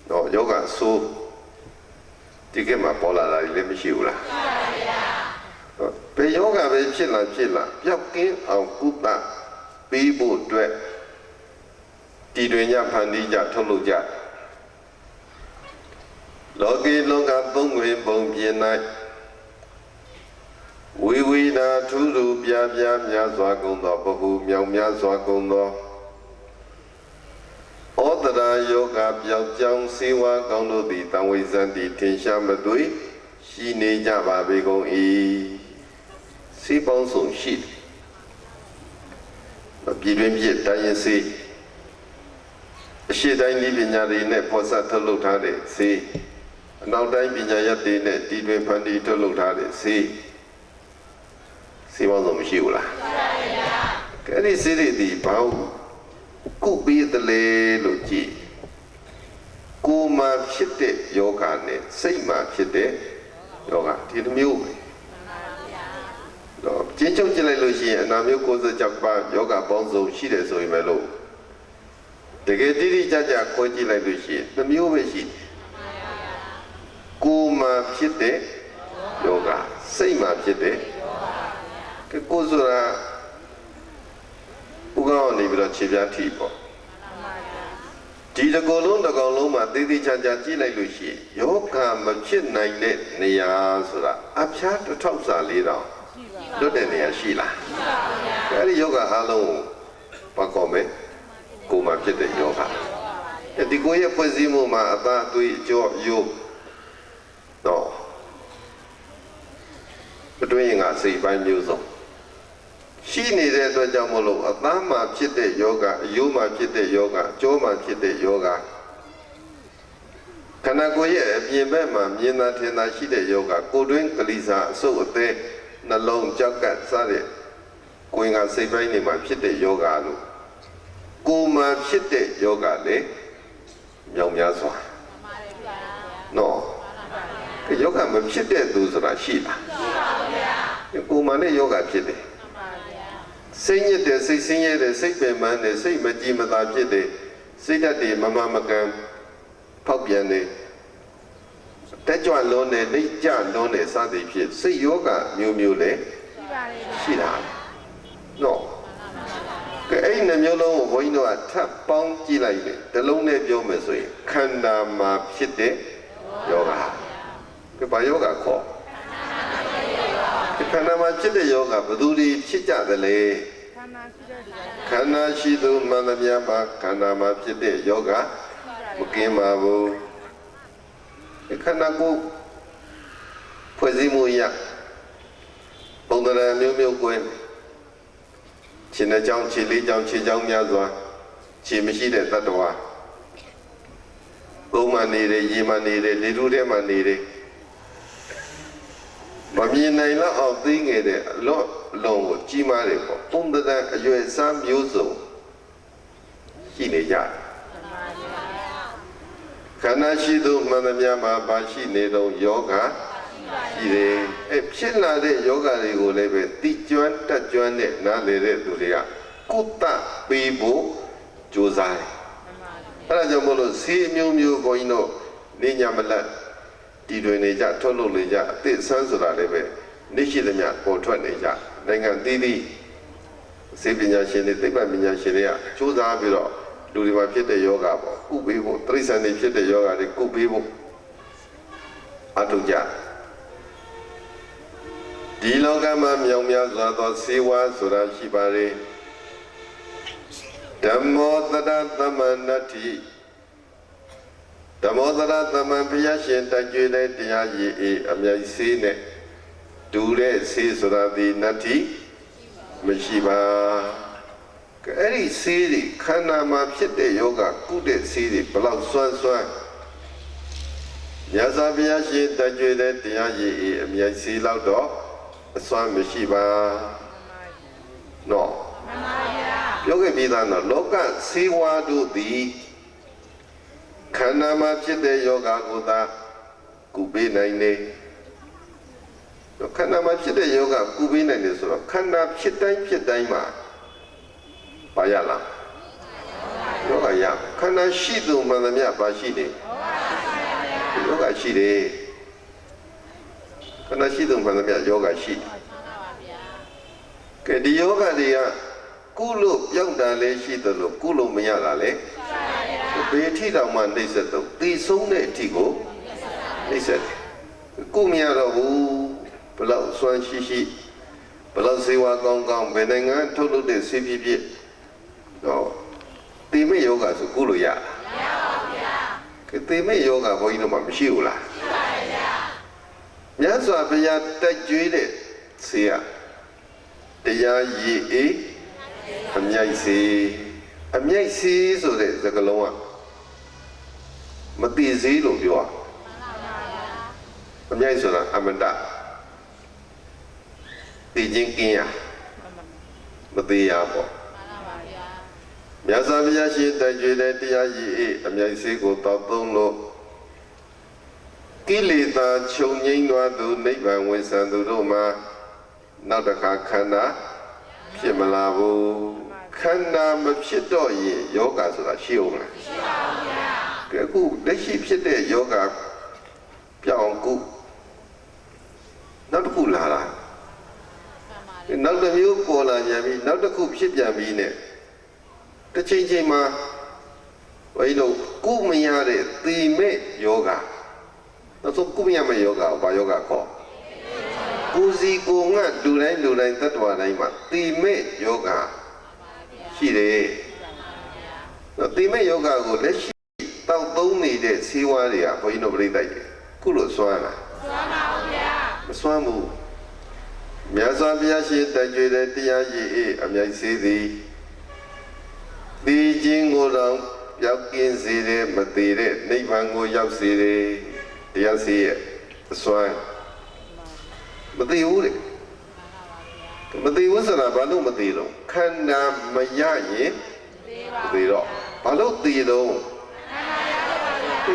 နော်ယောဂဆိုးဒီကမှာပေါ်လာတာလည်းမရှိဘူးလားဘယ်ယောဂပဲဖြစ်လာပျောက်ကင်းအောင်ကုသပေးဖို့အတွက်ဒီတွင်ညဖန်တီးကြထုတ်လုပ်ကြလောကီလောကသုံးဝင်ပုံပြင်၌ဝိဝိနာထူးထူးပြပြများစွာကုန်သောဘဟုမြောင်များစွာကုန်သောဩတရာယောဂပြောက်ကြောင်းစေဝါကောင်းတို့သည်တံဝိဇ္ဇန်တိထင်ရှားမသွေရှိနေကြပါပေကုန်၏စေပေါင်းစုံရှိပြည်တွင်ပြည်တိုင်းရင်စေအရှိတိုင်းဤပညာတွေနဲ့ပေါ်ဆက်ထုတ်လုပ်ထားတဲ့စေအနောက်တိုင်းပညာရပ်တွေနဲ့ဒီတွင်ဖန်တီးထုတ်လုပ်ထားတဲ့စေပေါင်းစုံမရှိဘူးလားရှိပါဗျာအဲ့ဒီစေတွေဒီဘာကုပြီးတလေလို့ကြည်ကိုယ်မှာဖြစ်တဲ့ယောဂနဲ့စိတ်မှာဖြစ်တဲ့ယောဂဒီလိုမျိုးပဲတော့ကျင်းချုပ်ကြည့်လိုက်လို့ရှိရင်အနာမျိုး96ပါးယောဂပေါင်းစုံရှိတယ်ဆိုရင်ပဲလို့တကယ်တိတိကျကျခွဲကြည့်လိုက်လို့ရှိရင်တစ်မျိုးပဲရှိတယ်ကိုယ်မှာဖြစ်တဲ့ယောဂစိတ်မှာဖြစ်တဲ့ကိုယ်ဆိုတာဥက္ကောနေပြီးတော့ခြေပြားထိပေါ့ဒီတကောလုံးမှာသေသေးချာချာကြည့်လိုက်လို့ရှိရင်ယောဂမဖြစ်နိုင်တဲ့နေရာဆိုတာအဖျား1000စာ4တောင်လွတ်တဲ့နေရာရှိလားရှိပါဗျာအဲ့ဒီယောဂအားလုံးဘာကောမဲကိုယ်မှာဖြစ်တဲ့ယောဂဒီကိုယ်ရဲ့ဖွဲ့စည်းမှုမှာအသာအသွေးအကျော်ယုတ်တော့အတွင်းကစိတ်ပိုင်းမျိုးစုံရှိနေတဲ့အတွက်ကြောင့်မလို့အသားမှာဖြစ်တဲ့ယောဂအယိုးမှာဖြစ်တဲ့ယောဂအကျောမှာဖြစ်တဲ့ယောဂခန္ဓာကိုယ်ရဲ့အပြင်ဘက်မှာမြင်သာထင်သာရှိတဲ့ယောဂကိုယ်တွင်းကလိစာအဆုပ်အသေးနှလုံးကြောက်ကစတဲ့ကိုယ်ကစိတ်ပိုင်းတွေမှာဖြစ်တဲ့ယောဂလို့ကိုယ်မှာဖြစ်တဲ့ယောဂလေမြောင်များစွာနော်ယောဂမဖြစ်တဲ့သူဆိုတာရှိလားရှိပါဗျာကိုယ်မှာလည်းယောဂဖြစ်တယ်စိတ်ညစ်တယ်စိတ်ဆင်းရဲတယ်စိတ်ပင်ပန်းတယ်စိတ်မကြည်မသာဖြစ်တယ်စိတ်ဓာတ်တွေမကန်ဖောက်ပြန်တယ်တက်ကြွလွန်းတယ်နှိမ့်ကြလွန်းတယ်စသည်ဖြင့်စိတ်ယောဂမျိုးလည်းရှိတာနော်ကဲအဲ့နှမျိုးလုံးကိုဘုန်းကြီးတို့ကထပ်ပေါင်းကြည့်လိုက်တယ်တလုံးနဲ့ပြောမယ်ဆိုရင်ခန္ဓာမှာဖြစ်တဲ့ယောဂကဲဘာယောဂခေါ်ခန္ဓာမှာဖြစ်တဲ့ယောဂဘယ်သူတွေဖြစ်ကြသလဲခန္ဓာရှိသူမှန်သမျှမှာခန္ဓာမှာဖြစ်တဲ့ယောဂမကင်းပါဘူးခန္ဓာကိုယ်ဖွဲ့စည်းမှုရပုံသဏ္ဍာန်မျိုးကိုယ်ခြေနှကြောင်းခြေလေးကြောင်းခြေကြောင်းများစွာခြေမရှိတဲ့တ attva ပုံမှန်နေတယ်ရေမှန်နေတယ်လေထုထဲမှနေတယ်မမြင်နိုင်တော့အောင်သိငယ်တဲ့အလော့လုံးကိုကြီးမားတယ်ပေါ့ပုံသဏ္ဍာန်အရွယ်စားမျိုးစုံရှိနေကြခန္ဓာရှိသူမှန်သမျှမှာပါရှိနေတော့ယောဂရှိတယ်ဖြစ်လာတဲ့ယောဂတွေကိုလည်းပဲတိကျွမ်းတက်ကျွမ်းနဲ့နားလည်တဲ့သူတွေကကုသပေးဖို့ကြိုးစားတယ်အဲ့ဒါကြောင့်မို့လို့ဆေးမျိုးဘုန်းကြီးတို့နေညာမလတ်ဒီတွင်နေကြထုတ်လုပ်နေကြအသစ်ဆန်းဆိုတာလည်းပဲနေရှိသမျှပေါ်ထွက်နေကြနိုင်ငံသီးသီးစေပညာရှင်တွေသိပ္ပံပညာရှင်တွေကစူးစမ်းပြီးတော့လူတွေမှာဖြစ်တဲ့ယောဂပေါ့ကုပေးဖို့တိရစ္ဆာန်တွေဖြစ်တဲ့ယောဂတွေကုပေးဖို့အထုကြဒီလောကမှာမြောင်များစွာသောစေဝါဆိုတာရှိပါလေဓမ္မောတရသမဏတိဓမ္မောတရသမံဘုရားရှင်တကြွတဲ့တရားရည်အမြဲစေးနဲ့ဒူတဲ့စေးဆိုတာဒီနတ္တိမရှိပါအဲ့ဒီစေးတွေခန္ဓာမှာဖြစ်တဲ့ယောဂကုတဲ့စေးတွေဘလောက်စွမ်းမြတ်စွာဘုရားရှင်တကြွတဲ့တရားရည်အမြဲစေးလောက်တော့အစွမ်းမရှိပါနော်မှန်ပါဗျာပြောခဲ့ပြီးသားတော့လောကစေဝါတို့သည်ခန္ဓာမှာဖြစ်တဲ့ယောဂကိုသာကုပေးနိုင်တယ်ခန္ဓာမှာဖြစ်တဲ့ယောဂကုပေးနိုင်တယ်ဆိုတော့ခန္ဓာဖြစ်တိုင်းမှာပါရလားယောဂ ရခန္ဓာရှိသူမှန်သမျှပါရှိတယ်ယောဂရှိတယ်ခန္ဓာရှိသူမှန်သမျှယောဂရှိတယ်ကဲဒီယောဂတွေကကုလို့ပြောက်တာလည်းရှိတယ်လို့ကုလို့မရတာလည်းဘယ်ထိတောင်မှနှိမ့်ဆက်တော့သိဆုံးတဲ့အထိကိုနှိမ့်ဆက်တယ်ကုမရတော့ဘူးဘလောက်စွမ်းရှိဘလောက်စေဝါကောင်းဘယ်နိုင်ငံထုတ်လုပ်တဲ့ဆေးပြည့်တော့တိမေယောဂဆိုကုလို့ရမရပါဘူးဗျာတိမေယောဂဘုန်းကြီးတို့မှမရှိဘူးလားရှိပါတယ်ဗျာမြတ်စွာဘုရားတက်ကြွေးတဲ့ဆေးရတရားရည်အေးအမြိုက်စေအမြိုက်စေဆိုတဲ့စကားလုံးကမတိစေးလို့ပြောအမြိုက်ဆိုတာအမတတည်ခြင်းကင်းရမသေးရပေါ့မြတ်စွာဘုရားရှင်တိုက်ကြွေတဲ့တရားရည်အေးအမြိုက်စေးကိုတောက်သုံးလို့ကိလေသာချုပ်ငြိမ်းသွားသူနိဗ္ဗာန်ဝင်ဆံသူတို့မှာနောက်တစ်ခါခန္ဓာဖြစ်မလာဘူးခန္ဓာမဖြစ်တော့ရင်ယောဂဆိုတာရှိအောင်လားရှိပါဘူးဗျာအခုလက်ရှိဖြစ်တဲ့ယောဂပြောင်းကုနောက်တစ်ခုလာတာနောက်တစ်မျိုးပေါ်လာပြန်ပြီနောက်တစ်ခုဖြစ်ပြန်ပြီနဲ့တစ်ချိန်ချိန်မှာဘယ်လိုကုမရတဲ့သီမဲ့ယောဂနောက်ဆုံးကုမရမယ့်ယောဂဘာယောဂခေါ်ကိုစီကိုငတ်လူတိုင်းတ attva တိုင်းမှာသီမဲ့ယောဂရှိတယ်နော်သီမဲ့ယောဂကိုလက်ရှိတောက်သုံးနေတဲ့ဆေးဝါးတွေကဘုန်းကြီးတို့ပြိတ္တိုက်တယ်ခုလိုစွမ်းလားစွမ်းပါဘူးဗျာမစွမ်းဘူးမြတ်စွာဘုရားရှင်တိုက်ကြွေတဲ့တရားရည်အေးအမြိုက်စေသည်သိခြင်းကိုတော့ရောက်ကင်းစေတဲ့မသေးတဲ့နိဗ္ဗာန်ကိုရောက်စေတယ်တရားစီရဲ့အစွမ်းမသိဘူးလေမသိဘူးဆိုတာဘာလို့မသိတော့ခန္ဓာမရရင်မသိတော့ဘာလို့သိတော့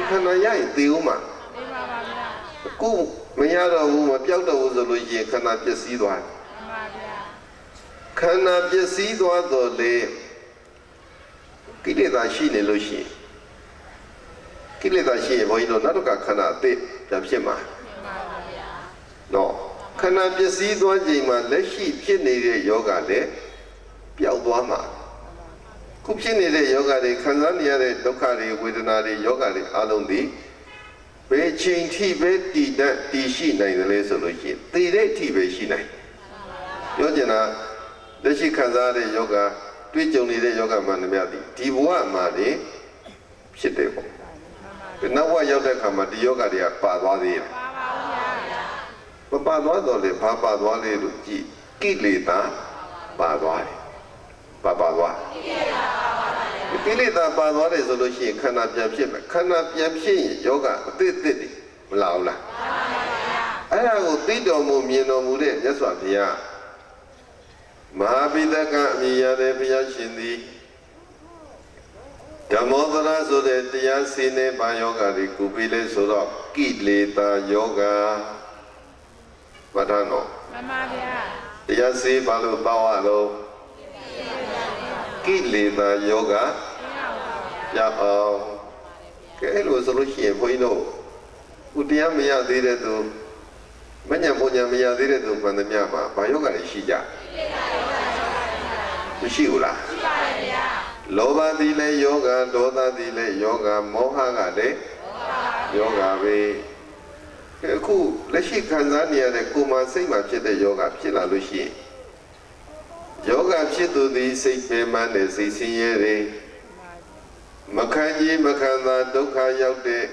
ခန္ဓာရရင်သိဦးမှာအခုမရတော့ဘူးမပြောက်တော့ဘူးဆိုလို့ရှိရင်ခန္ဓာပျက်စီးသွားတယ်ခန္ဓာပျက်စီးသွားတော့လေကိလေသာရှိနေလို့ရှိရင်ကိလေသာရှိရင်ဘုန်းကြီးတို့နောက်တစ်ခါခန္ဓာအသိပြန်ဖြစ်မှာနော်ခန္ဓာပျက်စီးသွားချိန်မှာလက်ရှိဖြစ်နေတဲ့ယောဂလည်းပျောက်သွားမှာခုဖြစ်နေတဲ့ယောဂတွေခံစားနေရတဲ့ဒုက္ခတွေဝေဒနာတွေယောဂတွေအလုံးဒီဘယ်ချိန်ထိပဲတည်တတ်တည်ရှိနိုင်တယ်လဲဆိုလို့ရှိရင်သိတဲ့အထိပဲရှိနိုင်ပြောချင်တာလက်ရှိခံစားရတဲ့ယောဂတွေ့ကြုံနေတဲ့ယောဂမှန်သမျှဒီဘဝမှာနေဖြစ်တယ်ပေါ့နောက်ဘဝရောက်တဲ့အခါမှာဒီယောဂတွေကပါသွားသေးတယ်မပါသွားတော့လေဘာပါသွားလဲလို့ကြည့်ကိလေသာပါသွားတယ်ပါသွားကိလေသာပါသွားတယ်ဆိုလို့ရှိရင်ခန္ဓာပြန်ဖြစ်မယ်ခန္ဓာပြန်ဖြစ်ရင်ယောဂအသစ်တွေမလာဘူးလားအဲ့ဒါကိုသိတော်မူမြင်တော်မူတဲ့မြတ်စွာဘုရားမဟာပိဋကအမည်ရတဲ့ဘုရားရှင်သည်ဓမ္မောသရဆိုတဲ့တရားစင်းတဲ့ဘာယောဂတွေကိုပြီးလဲဆိုတော့ကိလေသာယောဂမထမ်းတော့မှန်ပါဗျာတရားစင်းဘာလို့တောင်းရလို့ကိလေသာယောဂရအောင်ကဲလို့ဆိုလို့ရှိရင်ဘုန်းကြီးတို့ဥတရားမရသေးတဲ့သူမညံပုံညာမရသေးတဲ့သူမှန်သမျှမှာဘာယောဂတွေရှိကြမရှိဘူးလားရှိပါတယ်ဗျာလောဘသည်လည်းယောဂဒေါသသည်လည်းယောဂမောဟကလည်းယောဂပဲအခုလက်ရှိခံစားနေရတဲ့ကိုယ်မှာစိတ်မှာဖြစ်တဲ့ယောဂဖြစ်လာလို့ရှိရင်ယောဂဖြစ်သူသည်စိတ်ပင်ပန်းတဲ့စိတ်ဆင်းရဲတယ်မခံကြီးမခံသာဒုက္ခရောက်တဲ့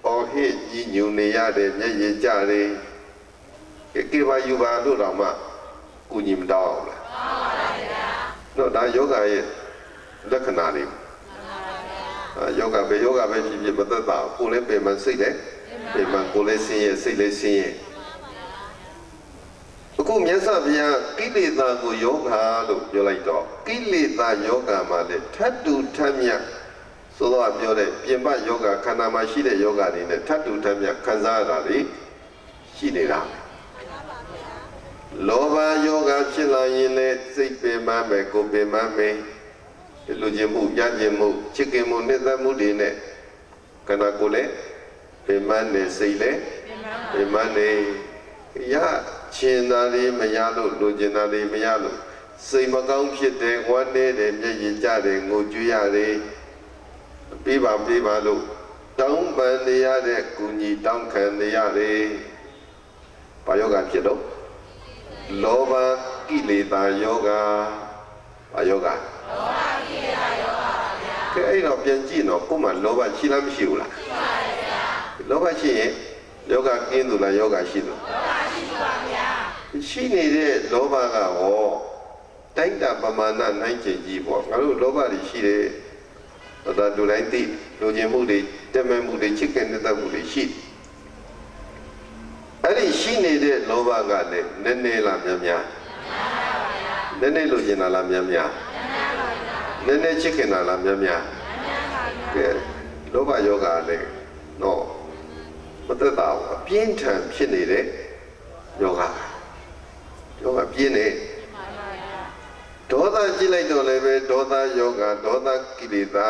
အော်ဟစ်ကြီးညူနေရတဲ့မျက်ရည်ကြတယ်ကိဘာယူပါလို့တော့မှကုညီမတောင်းလားတော့ဒါယောဂရဲ့လက္ခဏာတွေယောဂပဲဖြစ်ဖြစ်မသက်သာကိုယ်လည်းပင်မစိတ်လည်းပင်မကိုယ်လည်းဆင်းရဲစိတ်လည်းဆင်းရဲအခုမြတ်စွာဘုရားကိလေသာကိုယောဂလို့ပြောလိုက်တော့ကိလေသာယောဂမှာလည်းထပ်တူထပ်မြတ်ဆိုတော့ပြောတဲ့ပြင်ပယောဂခန္ဓာမှာရှိတဲ့ယောဂတွေနဲ့ထပ်တူထပ်မြတ်ခံစားရတာတွေရှိနေတာလောဘယောဂဖြစ်လာရင်လည်းစိတ်ပင်ပန်းမယ်ကိုယ်ပင်ပန်းမယ် လူချင်းမှုရခြင်းမှုချစ်ခင်မှုနှစ်သက်မှုတွေနဲ့ခန္ဓာကိုယ်လည်းပင်မနေစိတ်လည်းပင်မနေရချင်းသားလေးမရလို့လူချင်းသားလေးမရလို့စိတ်မကောင်းဖြစ်တယ်ဝမ်းနေတယ်မျက်ရည်ကျတယ်ငိုကြွရတယ်ပေးပါလို့တောင်းပန်နေရတဲ့ကုညီတောင်းခံနေရတယ်ဘာယောဂဖြစ်တော့လောဘကိလေသာယောဂဘာယောဂလောဘကိလေသာယောဂပါဗျာကဲအဲ့တော့ပြန်ကြည့်တော့ကိုယ်မှလောဘရှိလားမရှိဘူးလားရှိပါတယ်ဗျာလောဘရှိရင်ယောဂကင်းသူလားယောဂရှိသူလောဘရှိပါဗျာရှိနေတဲ့လောဘကဟောတိုင်းတာပမာဏနိုင်ချင်ကြီးပေါ့ငါတို့လောဘတွေရှိတယ်ဒါလူတိုင်းသိလူချင်းမှုတွေတက်မဲ့မှုတွေချစ်ခင်တဲ့မှုတွေရှိအဲ့ဒီရှိနေတဲ့လောဘကလည်းနည်းနည်းလားများများနည်းနည်းလူချင်းလားများများနည်းနည်းချစ်ခင်တာလားများများကဲလောဘယောဂလည်းတော့မသက်သာဘူးအပြင်းထန်ဖြစ်နေတဲ့ယောဂပြင်းနေဒေါသကြည့်လိုက်တော့လည်းပဲဒေါသယောဂဒေါသကိလေသာ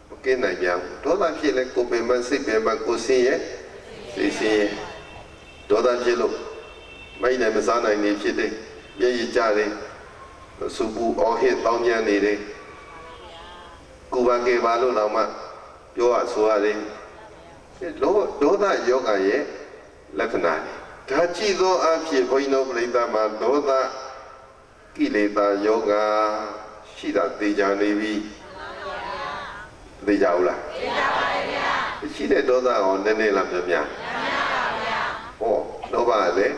မကင်းနိုင်ကြဘူးဒေါသဖြစ်လဲကိုယ်ပင်မစိတ်ပင်မကိုယ်ဆင်းရဲစိတ်ဆင်းရဲဒေါသဖြစ်လို့မိုက်နဲ့မစားနိုင်နေဖြစ်တယ်မျက်ရည်ကျတယ်စူပူအော်ဟစ်တောင်းကြနေတယ်ကိုယ်ပါကေပါလို့တော့မှပြောရဆိုရတယ်ဒေါသယောဂရဲ့လက္ခဏာတွေဒါကြည့်သောအဖြစ်ဘုန်းကြီးတို့ပြိဿမှာဒေါသကိလေသာယောဂရှိတာသိကြနေပြီသိကြဘူးလားသိကြပါရဲ့ဗျာရှိတဲ့ဒေါသရောနည်းနည်းလားများများပါဗျာဟောလောဘလည်း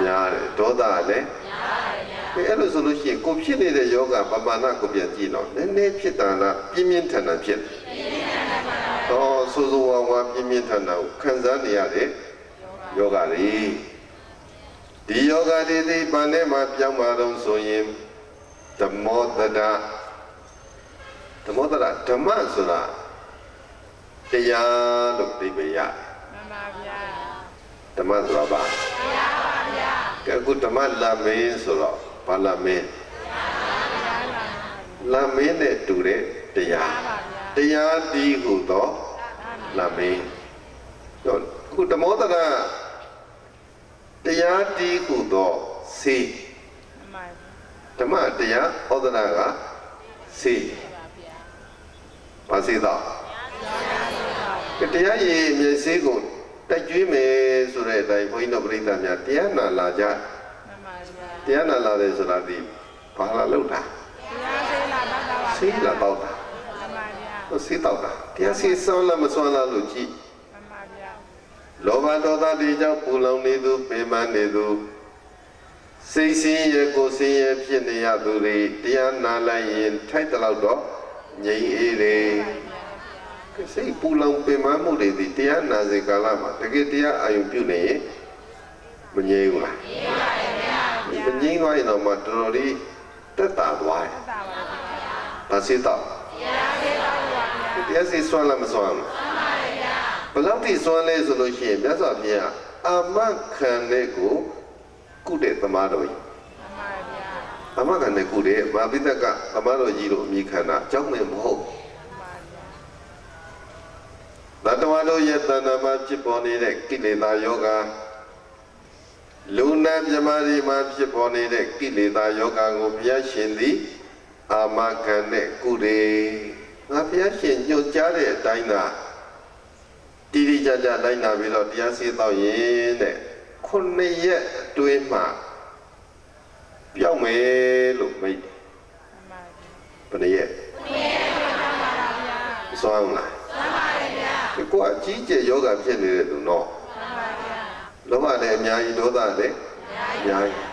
များတယ်ဒေါသလည်းများတယ်ဗျာအဲ့လိုဆိုလို့ရှိရင်ကိုဖြစ်နေတဲ့ယောဂပမာဏကိုပြန်ကြည့်တော့နည်းနည်းဖြစ်တာလားပြင်းပြင်းထန်ထန်ဖြစ်တော့ဆိုးဆိုးဝါးဝါပြင်းပြင်းထန်ထန်ကိုခံစားနေရတဲ့ယောဂတွေဒီယောဂတွေဒီပန်ထဲမှာပြောင်းပါတော့ဆိုရင်ဓမ္မောတဒဓမ္မဆိုတာတရားလို့သိပေရမှန်ပါဗျာဓမ္မဆိုတာပါတရားပါဗျာကဲအခုဓမ္မလာမင်းဆိုတော့ဘာလာမင်းလာမင်းနဲ့တူတဲ့တရားဒီဟုသောလာမင်းအခုဓမ္မောတဒတရားတီးဟုသောစေဓမ္မတရားဩဒနာကစေပါစေတော့တရားရည်မျက်စိကိုတိုက်ကျွေးမယ်ဆိုတဲ့အတိုင်းဘုန်းကြီးတို့ပြိဿများတရားနာလာကြတရားနာလာတယ်ဆိုတာဒီဘာလာလို့တာစေးလာတော့တာစေးတော့တာတရားစေးစောလားမစောလားလို့ကြည့်လောဘဒေါသတွေကြောင့်ပူလောင်နေသူပင်ပန်းနေသူစိတ်ဆင်းရဲကိုယ်ဆင်းရဲဖြစ်နေရသူတွေတရားနာလိုက်ရင်ထိုက်တော့တော့ငြိမ်အေးတယ်စိတ်ပူလောင်ပင်ပန်းမှုတွေဒီတရားနာစေကာလမှာတကယ်တရားအာရုံပြုနေရင်မငြိမ်ဘူးလားငြိမ်ပါရဲ့ဗျာမငြိမ်သွားရင်တော့မှတော်တော်လေးတက်တာသွားတယ်ဒါစေတော့တရားစေစွမ်းလားမစွမ်းဘူးဘယ်လောက်ထိစွမ်းလဲဆိုလို့ရှိရင်မြတ်စွာဘုရားအာမခံတဲ့ကိုကုတဲ့သမားတော်ကြီးအာမခံတဲ့ကုတဲ့မာပိတကသမားတော်ကြီးတို့အမိခန္ဓာအကြောင်းမဲ့မဟုတ်သတ္တဝါတို့ရဲ့တဏ္ဍာမှာဖြစ်ပေါ်နေတဲ့ကိလေသာယောဂလူနာမြမတွေမှာဖြစ်ပေါ်နေတဲ့ကိလေသာယောဂကိုဘုရားရှင်သည်အာမခံတဲ့ကုတဲ့ငါဘုရားရှင်ညွှန်ကြားတဲ့အတိုင်းသာတိတိကျကျလိုက်နာပြီးတော့တရားစေတော့ရင်တဲ့9ရက်အတွင်းမှာပြောင်းမယ်လို့မိတ်ဘယ်ရက်စွမ်းလားစွမ်းပါတယ်ဗျာကိုကအကြီးကျယ်ယောဂဖြစ်နေတဲ့သူနော်မှန်ပါဗျာလောဘလည်းအများကြီးဒေါသလည်းအများကြီး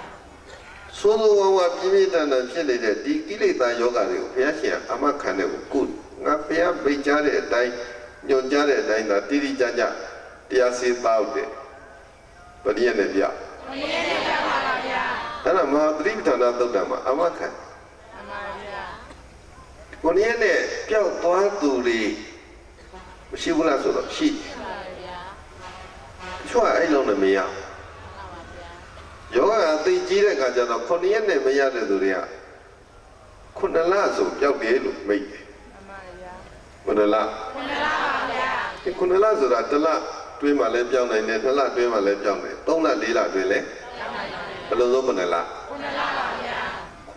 သို့သောဝါပြင်းပြထန်ထန်ဖြစ်နေတဲ့ဒီကိလေသာယောဂတွေကိုဘုရားရှင်အမခံတဲ့ကိုကုငါဘုရားပိတ်ကြားတဲ့အတိုင်းညွန်ကြားတဲ့အတိုင်းသာတိတိကျကျတရားစေသောက်တယ်ဗတိယနဲ့ပြဗတိယနဲ့ပြပါဗျာအဲ့ဒါမဟာသတိပဋ္ဌာန်သုတ်တံမှာအမခံမှန်ပါဗျာကိုနည်းနဲ့ပျောက်သွားသူတွေမရှိဘူးလားဆိုတော့ရှိပါဗျာချွတ်အဲ့လုံးနဲ့မရယောဂအသိကြီးတဲ့အခါကျတော့9ရက်နဲ့မရတဲ့သူတွေက ခုနလားဆိုပြောက်တယ်လို့မိတ်တယ်ခုနလားခုနလားဆိုတာတစ်လတွင်းမှလည်းပြောင်းနိုင်တယ်နှစ်လတွင်းမှလည်းပြောင်းတယ်သုံးလလေးလတွင်းလည်းဘယ်လိုဆုံးခုနလားခု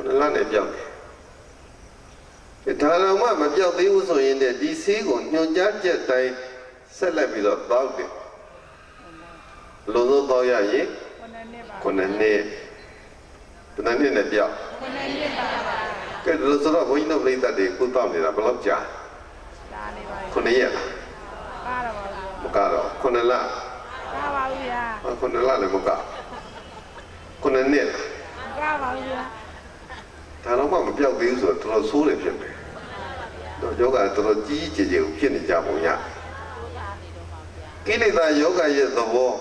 နလားနဲ့ပြောင်းတယ်ဒါတော့မှမပြောက်သေးဘူးဆိုရင်ဒီဆေးကိုညွှန်ကြားချက်တိုင်းဆက်လက်ပြီးတော့တောက်တယ်လုံးစုံတောက်ရရင်ခုနှစ်နှစ်ဘယ်နှစ်နဲ့ပြောက်ကဲလို့ဆိုတော့ဘုန်းကြီးတို့ပြိဿတွေကိုတောက်နေတာဘယ်လောက်ကြာခုနှစ်ရက်မကတော့ခုနှစ်လပါပါဘူးဗျာခုနှစ်လလည်းမကခုနှစ်နှစ်ပါပါဘူးဗျာဒါတော့မှမပြောက်သေးဘူးဆိုတော့တော်တော်ဆိုးတယ်ဖြစ်မယ်တော့ယောဂတော်တော်ကြီးကြီးကိုဖြစ်နေကြပုံရကိလေသာယောဂရဲ့သဘော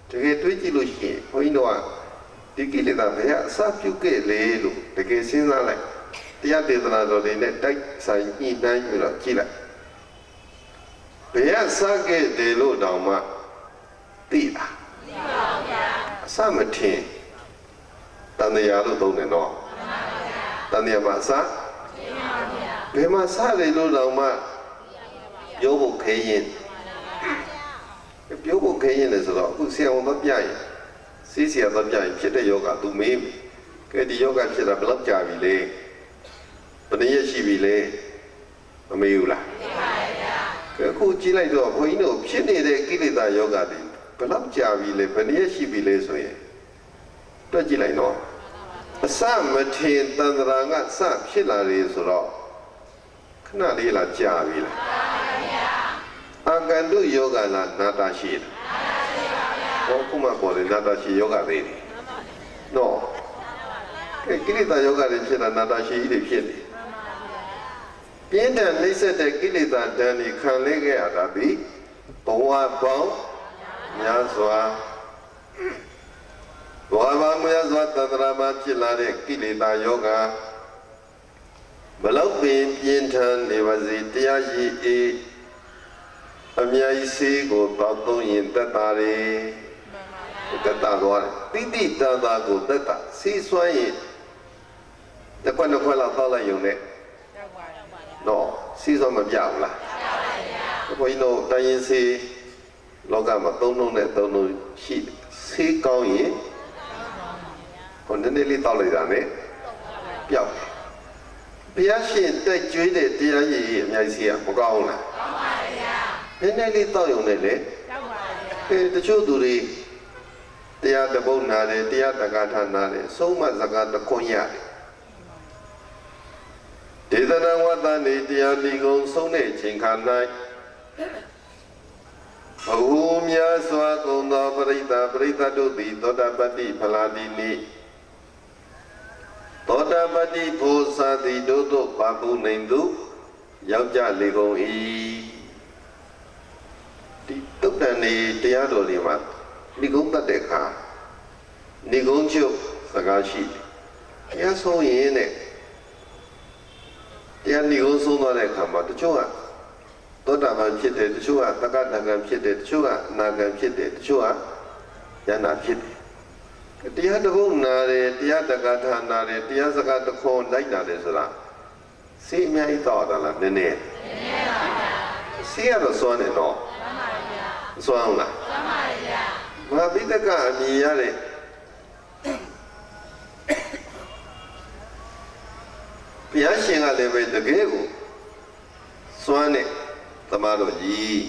တကယ်တွေးကြည့်လို့ရှိရင်ဘုန်းကြီးတို့ကဒီကိလေသာဘယ်အစပြုခဲ့လေလို့တကယ်စဉ်းစားလိုက်တရားဒေသနာတော်တွေနဲ့တိုက်ဆိုင်ညှိနှိုင်းပြီးတော့ကြည့်လိုက်ဘယ်အစခဲ့တယ်လို့တောင်မှသိတာသိပါဘူးဗျာအစမထင်တန်တရားလို့သုံးတယ်နော်တန်တရားမှာအစဘယ်မှာစတယ်လို့တောင်မှပြောဖို့ခဲရင်ပြောဖို့ခဲရင်လည်းဆိုတော့အခုဆရာဝန်တော့ပြရင်စီးဆရာတော့ပြရင်ဖြစ်တဲ့ယောဂသူမေးမယ်ကဲဒီယောဂဖြစ်တာဘယ်လောက်ကြာပြီလဲဘယ်နည်းရှိပြီလဲမမေးဘူးလားမေးပါဗျာကဲအခုကြည့်လိုက်တော့ဘုန်းကြီးတို့ဖြစ်နေတဲ့ကိလေသာယောဂတွေဘယ်လောက်ကြာပြီလဲဘယ်နည်းရှိပြီလဲဆိုရင်တွက်ကြည့်လိုက်တော့အစမထင်တန်ត្រာကစဖြစ်လာတယ်ဆိုတော့ခဏလေးလားကြာပြီလားအာကန္တုယောဂလားနာတာရှိလားဘောခုမှပေါ်တယ်နာတာရှိယောဂသေးတယ်နော်ကိလေသာယောဂတွေဖြစ်တာနာတာရှိကြီးတွေဖြစ်တယ်ပြင်းထန်နှိမ့်ဆက်တဲ့ကိလေသာဓာတ်တွေခံလဲခဲ့ရတာဒီဘဝပေါင်းများစွာဘဝပေါင်းများစွာသန္တရာမှာဖြစ်လာတဲ့ကိလေသာယောဂဘလောက်ပင်ပြင်းထန်နေပါစေတရားရည်အေးအမြဲစေးကိုတောက်သုံးရင်တက်တာလေတက်တာသွားတယ်တိတိတန်တာကိုတက်တာစီးစွမ်းရင်တစ်ခွက်နှစ်ခွက်လောက်တောက်လိုက်ရုံနဲ့တော့စီးစွမ်းမပြဘူးလားဘုန်းကြီးတို့တိုင်းရင်စေးလောကမှာသုံးလုံးနဲ့သုံးလုံးရှိစေးကောင်းရင်ဟိုနည်းနည်းလေးတောက်လိုက်တာနဲ့ပျောက်ဘုရားရှင်တက်ကြွေးတဲ့တရားရည်အများကြီးမကောင်းလားကောင်းပါဗျာနည်းနည်းလေးတောက်ရုံနဲ့လေကောင်းပါဗျာတချို့သူတွေတရားတပုတ်နာတယ်တရားတက္ကထာနာတယ်ဆုံးမစကားတခွန်းရတယ်ဒေသနာဝတ္တနေတရားဒီကုံဆုံးတဲ့အချိန်ခါ၌ဘဟုများစွာကုန်သောပရိသတ်တို့သည်သောတာပတ္တိဖလာတိနိသောတာပတ္တိဘုသာတိတို့သို့ပါပုနိုင်သူရောက်ကြလေကုန်၏ဒီတုတ်တန်နေတရားတော်တွေမှာဏိဂုံးတတ်တဲ့အခါဏိဂုံးချုပ်စကားရှိတရားဆုံးရင်နဲ့တရားဏိဂုံးဆုံးသွားတဲ့အခါမှာတချို့ကသောတာပန်ဖြစ်တယ်တချို့ကသက္ကတကံဖြစ်တယ်တချို့ကအနာဂံဖြစ်တယ်တချို့ကယန္တာဖြစ်တယ်တရားတပုတ်နာတယ်တရားတက္ကထာနာတယ်တရားစကားတခွန်းလိုက်နာတယ်ဆိုတာစိတ်အများကြီးတော့တာလားနည်းနည်းပါဗျာစိတ်ကတော့စွမ်းတယ်နော်စွမ်းပါဗျာစွမ်းလားစွမ်းပါဗျာဘာပိဋကအမြင်ရတဲ့ဘုရားရှင်ကလည်းပဲတကယ်ကိုစွမ်းတဲ့သမားတော်ကြီး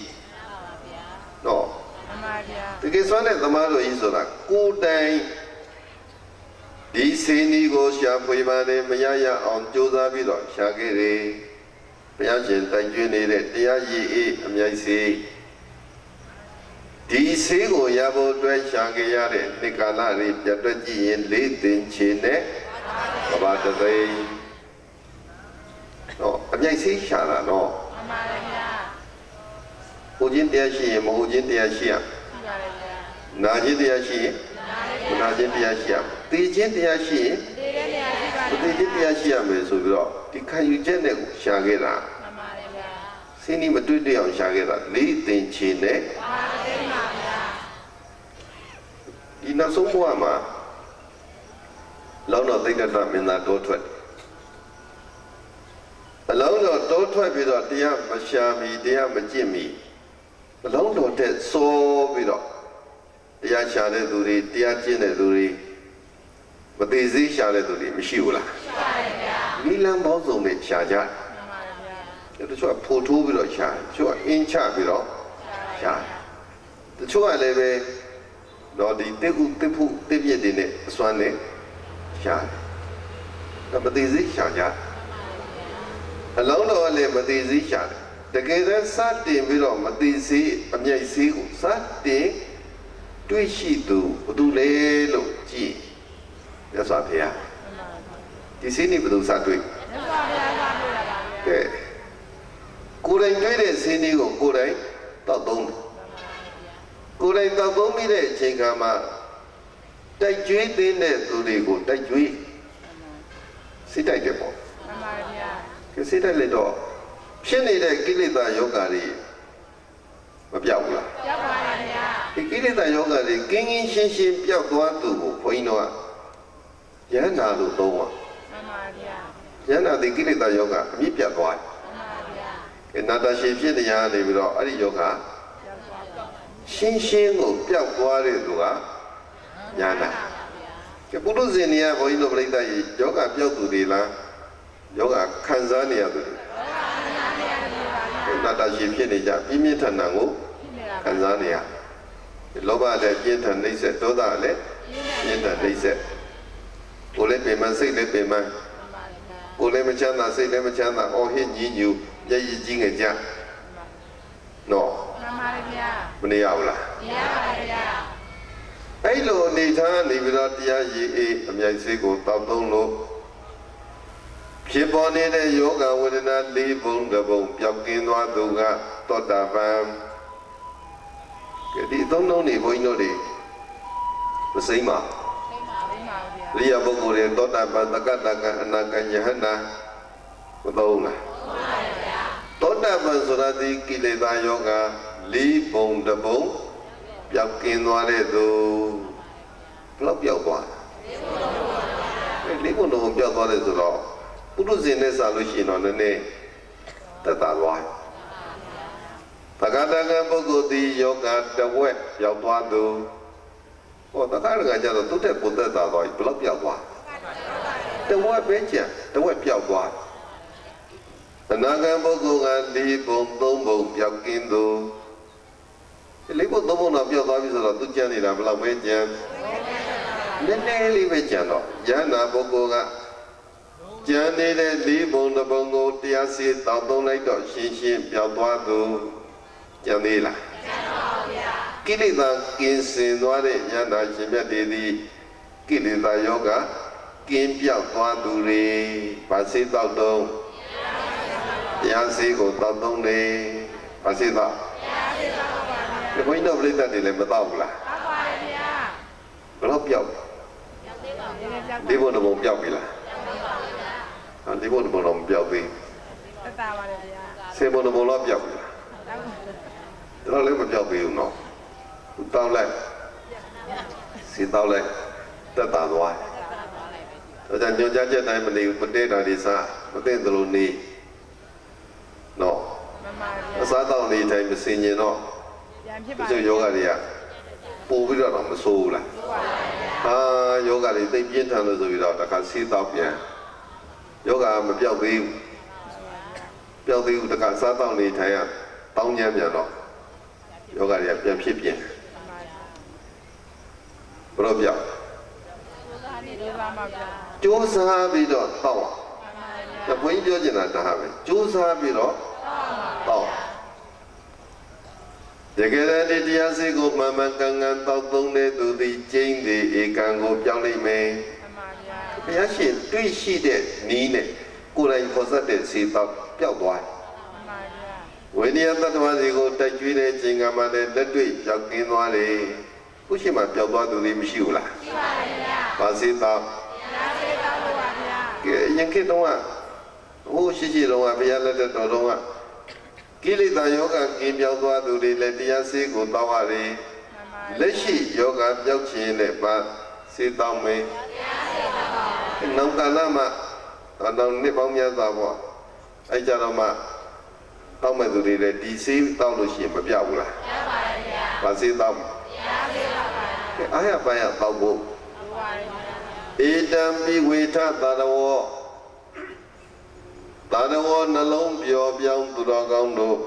နော်တကယ်စွမ်းတဲ့သမားတော်ကြီးဆိုတာကိုယ်တိုင်ဒီစေနီကိုရှာဖွေပါလေမရရအောင်ကြိုးစားပြီးတော့ရှာခဲ့တယ်ဘုရားရှင်တိုင်ကျွင်းနေတဲ့တရားရည်အေးအမြိုက်စေဒီစေကိုရဖို့အတွက်ရှာခဲ့ရတဲ့နှစ်ကာလတွေပြတ်တွက်ကြည့်ရင်လေးသိင်ချေနဲ့ကဘာတသိန်းတော့အမြိုက်စေရှာတာနော်မှန်ပါဗျာဟိုချင်းတရားရှိရင်မဟုတ်ချင်းတရားရှိရနာချင်းတရားရှိရင်နာချင်းတရားရှိရသိချင်းတရားရှိရင်သိချင်းတရားရှိရမယ်ဆိုပြီးတော့ဒီခံယူချက်နဲ့ရှာခဲ့တာမှန်ပါတယ်ဗျာစင်းဒီမတွေ့တဲ့အောင်ရှာခဲ့တာလေးသိင်ချေနဲ့ဒီနောက်ဆုံးဘဝမှာလောင်းတော်သိတ္တမင်းသားတော်ထွက် လုံးတော်တိုးထွက်ပြီးတော့တရားမရှာမီတရားမကျင့်မီအလုံးတော်တဲ့စိုးပြီးတော့တရားရှာတဲ့သူတွေတရားကျင့်တဲ့သူတွေမသေးသေးရှာတဲ့သူတွေမရှိဘူးလားရှိပါတယ်ဗျာမိလန်းပေါင်းစုံနဲ့ရှာကြတယ်မှန်ပါတယ်ဗျာတချို့ကဖိုထိုးပြီးတော့ရှာတယ်တချို့ကအင်းချပြီးတော့ရှာတယ်တချို့ကလည်းပဲတော့ဒီတက်ခုတက်ဖို့တက်ပြည့်တွေနဲ့အစွမ်းနဲ့ရှာတယ်မသေးသေးရှာကြတယ်အလုံးတော်လည်းမသေးသေးရှာတယ်တကယ်တမ်းစတင်ပြီးတော့မသေးသေးအမြိုက်သေးကိုစတင်တွေ့ရှိသူဘယ်သူလဲလို့ကြည့်ရသော်ဖေဟာဒီစိနေဘယ်သူစတွေ့ရသော်ဖေဟာစတွေ့ရပါဗျာကဲကိုယ်တိုင်တွေ့တဲ့စိနေကိုကိုယ်တိုင်တောက်သုံးတယ်ကိုယ်တိုင်တောက်သုံးပြီးတဲ့အချိန်ခါမှာတိုက်ကျွေးတဲ့သူတွေကိုတိုက်ကျွေးစိတ်တိုက်တယ်ပေါ့မှန်ပါဗျာကဲစိတ်တိုက်လိုက်တော့ဖြစ်နေတဲ့ကိလေသာယောဂါတွေမပြောက်ဘူးလားပြောက်ပါရဲ့ဗျာဒီကိလေသာယောဂါတွေကင်းကင်းရှင်းရှင်းပြောက်သွားသူကိုဘုန်းကြီးတို့ကယန္နာလို့သုံးပါမှန်ပါဗျာယန္နာဒီကိလေသာယောဂါအမြင့်ပြတ်သွားတယ်မှန်ပါဗျာကဲနာတာရှင်ဖြစ်တရားနေပြီးတော့အဲ့ဒီယောဂါရှင်းရှင်းကိုပြောက်သွားတဲ့သူကယန္နာကဲပုထုဇဉ်တွေကဘုန်းကြီးတို့ပြိဿကြီးယောဂါပြောက်သူတွေလားယောဂါခံစားနေရသူတွေနာတာရှင်ဖြစ်နေကြပြင်းပြထန်ထန်ကိုခံစားနေရလောဘလည်းပြင်းထန်နှိမ့်ဆက်ဒေါသလည်းပြင်းထန်နှိမ့်ဆက်ကိုယ်လည်းပင်မစိတ်လည်းပင်မကိုယ်လည်းမချမ်းသာစိတ်လည်းမချမ်းသာအော်ဟစ်ညည်းညူမျက်ရည်ကြီးငယ်ကြနော်မှန်ပါတယ်ဗျာမနေရဘူးလားမရပါဘူးဗျာအဲ့လိုအနေထားနေပြီးတော့တရားရည်အေးအမြိုက်စေးကိုတောက်သုံးလို့ဖြစ်ပေါ်နေတဲ့ယောဂဝေဒနာ၄ဘုံတစ်ဘုံပျောက်ကင်းသွားသူကသောတာပန်ဒီသုံးလုံးနေဘုန်းကြီးတို့တွေမစိမ့်ပါရိယပုဂ္ဂိုလ်တွေသောတာပန်သကတကအနာကယဟနာမသုံးလားသောတာပန်ဆိုတာဒီကိလေသာယောဂ၄ဘုံတစ်ဘုံပျောက်ကင်းသွားတဲ့သူဘယ်လောက်ပျောက်သွား၄ဘုံတစ်ဘုံပျောက်သွားတယ်ဆိုတော့ပုထုဇဉ်နဲ့စားလို့ရှိရင်တော့နည်းနည်းသက်သာသွားသက္ကတကပုဂ္ဂိုလ်ဒီယောဂတဝက်ရောက်သွားသူဟောသက္ကတကကျတော့သူတဲ့ပုသက်သာသွားဘယ်လောက်ပြောက်သွားတဝက်ပဲကျန်တဝက်ပြောက်သွားအနာဂံပုဂ္ဂိုလ်က၄ဘုံ၃ဘုံပြောက်ကင်းသူ၄ဘုံ၃ဘုံတော့ပြောက်သွားပြီဆိုတော့သူကျန်နေတာဘယ်လောက်ပဲကျန်နည်းနည်းလေးပဲကျန်တော့ယန္နာပုဂ္ဂိုလ်ကကျန်နေတဲ့၄ဘုံတစ်ဘုံကိုတရားစီတောက်သုံးလိုက်တော့ရှင်းရှင်းပြောက်သွားသူကျန်သေးလားကျန်ပါဗျာကိလေသာကင်းစင်သွားတဲ့ယန္တာရှင်မြတ်တွေသည်ကိလေသာယောဂကင်းပြောက်သွားသူတွေဗာစေတောက်တုံးတရားစီကိုတောက်သုံးနေဗာစေတောက်တရားစီတောက်ပါဗျာဒီဘုန်းကြီးတို့ပြိဿတွေလည်းမတောက်ဘူးလားတောက်ပါတယ်ဗျာဘယ်တော့ပြောက်ဒီဘုံတော့ပြောက်ပြီလားဒီဘုံတော့ပြောက်ပြီသက်သာပါတယ်ဗျာစေဘုံတော့ပြောက်ပြီလားတော့လည်းမပြောက်ပြီဘူးနော်တောက်လိုက်စီတောက်လိုက်သက်သာသွားတော့ညွန်ကြားချက်တိုင်းမနေဘူးမတည့်တာဒီစားမသိသလိုနေနော်အစားတောက်နေတိုင်းမစင်ရင်တော့ပြန်ဖြစ်ပါဘူးယောဂတွေကပို့ပြီးတော့မဆိုးဘူးလားဟာယောဂတွေသိပြင်းထန်လို့ဆိုပြီးတော့တခါစီတောက်ပြန်ယောဂမပြောက်သေးဘူးပျောက်သေးဘူးတခါစားတောက်နေထိုင်ရတောင်းညံ့ပြန်တော့ယောဂတွေကပြန်ဖြစ်ပြန်ဘယ်တော့ပြောက်ကျိုးစားပြီးတော့တောက်အောင်ဘုန်းကြီးပြောချင်တာဒါပဲကျိုးစားပြီးတော့တောက်တကယ်တည်းတရားစိတ်ကိုမှန်မှန်ကန်ကန်တောက်သုံးတဲ့သူသည်ကျင်းသည်ဧကံကိုပြောင်းလိုက်မယ်ဘုရားရှင်တွေ့ရှိတဲ့နီးနဲ့ကိုယ်တိုင်ခေါ်ဆက်တဲ့စေတောက်ပျောက်သွားဝိနည်းတတ္တဝါစီကိုတိုက်ကျွေးတဲ့ချိန်ကမှလည်းလက်တွေ့ရောက်ကင်းသွားတယ်ခုရှိမှပျောက်သွားသူတွေမရှိဘူးလားရှိပါတယ်ဗျာဘာစေတောက်တရားစေတောက်ပါဗျာကဲရင်ခေတ်တုန်းကဟိုရှိတုန်းကဘုရားလက်ထက်တော်တုန်းကကိလေသာယောဂကင်းပြောင်းသွားသူတွေလည်းတရားစေကိုတောက်ရတယ်လက်ရှိယောဂပျောက်ခြင်းနဲ့ပါစေတောက်မယ်တရားစေတောက်ပါနောင်ကာလမှာနောက်နှစ်ပေါင်းများစွာပေါ့ အဲ့ကြတော့မှတောက်မဲ့သူတွေလည်းဒီဆေးတောက်လို့ရှိရင်မပြောက်ဘူးလားပြပါတယ်ဗျာဘာဆေးတောက်တရားဆေးပါပါအားရပါရတောက်ဖို့ဧတံပိဝေထသာရဝောသာရဝောနှလုံးပျော်ပြောင်းသူတော်ကောင်းတို့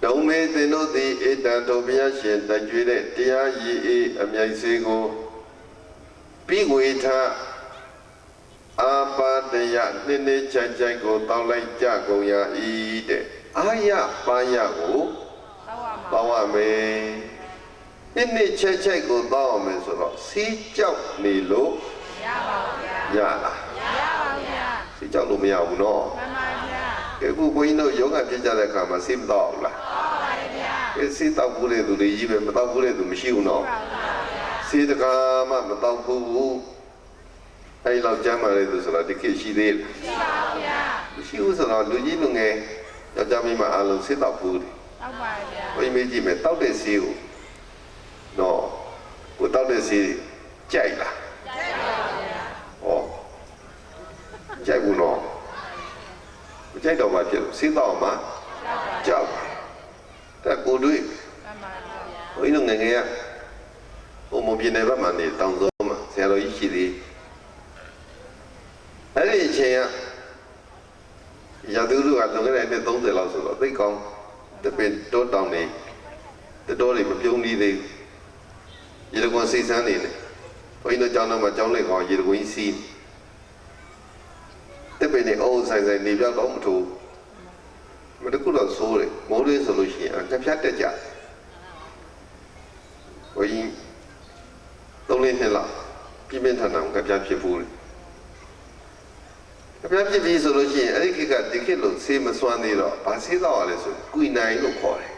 ဒုံမေသင်တို့သည်ဧတံတို့ဘုရားရှင်တကြွေတဲ့တရားရည်အေးအမြိုက်စေးကိုပိဝေထအာပါတယနှစ်နှစ်ချိုင်ချိုင်ကိုတောင်းလိုက်ကြကုန်ရ၏တဲ့အာရပါရကိုတောင်းရမယ်နှစ်နှစ်ချိုင်ချိုင်ကိုတောင်းရမယ်ဆိုတော့စီးကြောက်နေလို့ရပါဗျာရလားရပါဗျာစီးကြောက်လို့မရဘူးနော်မှန်ပါဗျာကဲခုဘုန်းကြီးတို့ယောဂပြကြတဲ့အခါမှာစီးမတော့ဘူးလားဟုတ်ပါတယ်ဗျာကဲစီးတော့ဘူးလေသူတွေကြီးပဲမတော့ဘူးလေသူမရှိဘူးနော်စီးတကားမှမတော့ဘူးအဲ့လောက်ကျမ်းမာလေးသူဆိုတာဒီခေတ်ရှိသေးလားရှိပါဗျာမရှိဘူးဆိုတော့လူကြီးလူငယ်ယောက်ျားမိန်းမအားလုံးစိတ်တော့ဘူးတယ်ဟုတ်ပါဗျာဘုန်းကြီးမေးကြည့်မယ်တောက်တဲ့စီးကိုနော်ကိုတောက်တဲ့စီးကြိုက်လားကြိုက်ပါဗျာဟောကြိုက်ဘူးနော်မကြိုက်တော့မှဖြစ်လို့စီးတော့မှကြောက်တဲ့ကိုတွေ့မှန်ပါဗျာဘုန်းကြီးတို့ငယ်ငယ်ကဟိုမပြင်းတဲ့ဘက်မှာနေတောင်စုံမှာဆရာတော်ကြီးရှိသေးအဲ့ဒီအချိန်ကရာသူတို့ကလွန်ခဲ့တဲ့နှစ်30လောက်ဆိုတော့သိကောင်းတပင်တိုးတောင်နေတိုးတွေမပြုံးသေးဘူးရေတကွန်စိတ်ဆန်းနေတယ်ဘုန်းကြီးတို့ကျောင်းတော်မှာကျောင်းလေးကောင်ရေတကွန်ကြီးစီးတပင်နေအိုးဆိုင်ဆိုင်နေပြောက်တော့မထူမတကူတော့ဆိုးတယ်မိုးလေးဆိုလို့ရှိရင်ငါဖြတ်တက်ကြဘုန်းကြီး3-4နှစ်လောက်ပြင်းပြင်းထန်ထန်ငါဖြတ်ဖြစ်ဘူးအပြတ်ဖြစ်ပြီဆိုလို့ရှိရင်အဲ့ဒီခေတ်ကဒီခေတ်လို့ဆေးမစွမ်းသေးတော့ဘာဆေးတော့ရလဲဆိုကွီနိုင်လို့ခေါ်တယ်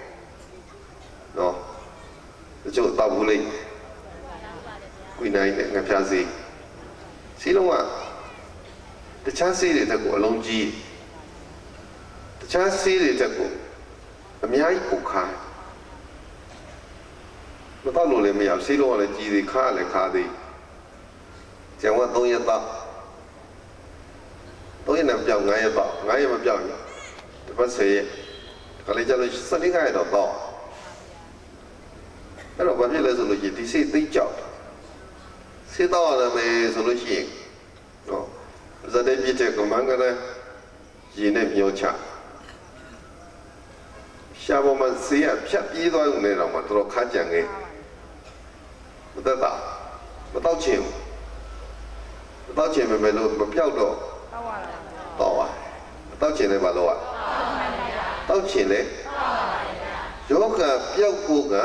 နော်တချို့တောက်ဘူးလိမ့်ကွီနိုင်နဲ့ငါဖြားဆေးဆေးလုံးကတခြားဆေးတွေတက်ကိုအလုံးကြီးတခြားဆေးတွေတက်ကိုအများကြီးပိုခါမတော့လို့လည်းမရဆေးလုံးကလည်းကြီးသေးခါလည်းခါသေးကျန်က3ရက်တော့3ရက်နဲ့ပြောင်း9ရက်တော့9ရက်မပြောင်းရင်တစ်ပတ်10ရက်ခါလေးကျလို့15ရက်တော့အဲ့တော့ဘာဖြစ်လဲဆိုလို့ဒီစိတ်သိကြောက်စိတ်တော့ရတယ်မယ်ဆိုလို့ရှိရင်နော်ဇာတိပြည့်တဲ့ကမန်ကလည်းရင်းနဲ့မျောချရှားပေါ်မှာဆေးရဖြတ်ပြေးသွားုံနဲ့တော့မှတော်ခါကြံခဲ့မသက်တာမတော့ချင်မတော့ချင်မယ်လို့မပြောက်တော့တော့ပါတောက်ချင်လည်းမလို့တောက်ချင်လည်းယောဂပြောက်ဖို့က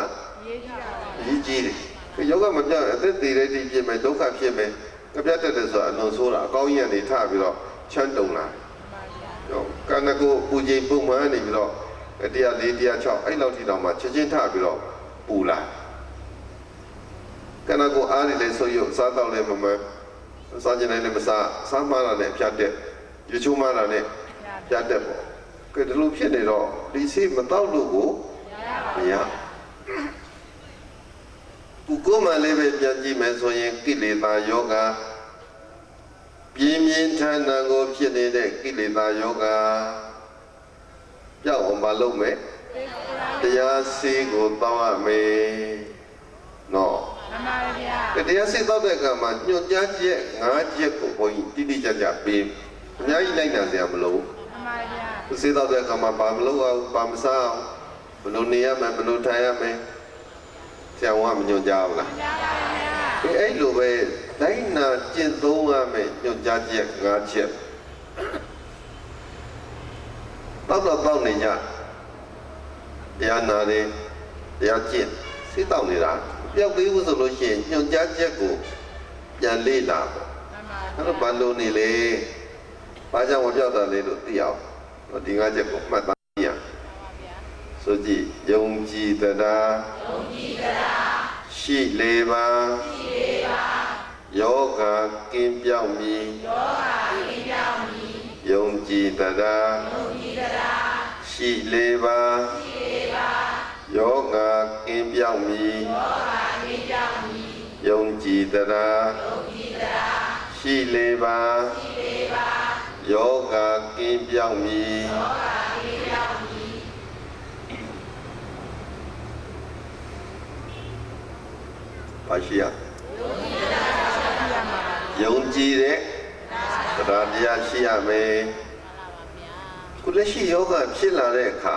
ရေးကြီးတယ်ယောဂမပြောက်အသက်တည်တဲ့ဒီဖြစ်မယ်ဒုက္ခဖြစ်မယ်ကြပြတ်တဲ့ဆိုအလွန်ဆိုးတာအကောင်းကြီးကနေထပြီးတော့ချမ်းတုံလာကံကိုပူချိန်ပုံမှန်နေပြီးတော့104 106အဲ့လောက်ထိတောင်မှချက်ချင်းထပြီးတော့ပူလာကံကိုအားနေလဲဆိုရစားတော့လည်းမမှန်စားကျင်လည်းမစားမှားတာလည်းဖြတ်တဲ့ရချိုးမှတာနဲ့ပြတ်တက်ပေါ့ကဲဒီလိုဖြစ်နေတော့ဒီစိတ်မတော့လို့ကိုမရဘူးကိုမှလည်းပဲပြန်ကြည့်မယ်ဆိုရင်ကိလေသာယောဂပြင်းပြင်းထန်ထန်ကိုဖြစ်နေတဲ့ကိလေသာယောဂပြောက်အောင်မလုပ်မယ်တရားစီကိုတောင်းရမယ်နော်မှန်ပါဗျာတရားစီတောင်းတဲ့အခါမှာညွှန်ကြားချက်5ချက်ကိုဘုန်းကြီးတိတိကျကျပေးအများကြီးလိုက်နိုင်စရာမလိုမှန်ပါဗျာစေတော့တဲ့အခါမှာဘာမလုပ်အောင်ဘာမစားအောင်ဘလို့နေရမယ်ဘလို့ထိုင်ရမယ်ဆရာဝန်ကမညွှန်ကြားဘူးလားမှန်ပါဗျာအဲ့လိုပဲတိုင်းနာကျင့်သုံးရမယ်ညွှန်ကြားချက်5ချက်တော့နေကြတရားနာတယ်တရားကျင့်စေတော့နေတာပျောက်သေးဘူးဆိုလို့ရှိရင်ညွှန်ကြားချက်ကိုပြန်လေ့လာပေါ့အဲ့တော့ဘာလို့နေလဲဘာကြောင့်မပြောက်တာလဲလို့သိအောင်ဒီ5ချက်ကိုမှတ်သားရဆိုကြည့်ယုံကြည်တရားရှိလေပါယောဂကင်းပြောင်းမည်ယုံကြည်တရားရှိလေပါယောဂကင်းပြောင်းမည်ယုံကြည်တရားရှိလေပါ ယောဂကင်းပြောင်းမည်ပါရှိရယုံကြည်တဲ့တရားတရားရှိရမယ်ခုလက်ရှိယောဂဖြစ်လာတဲ့အခါ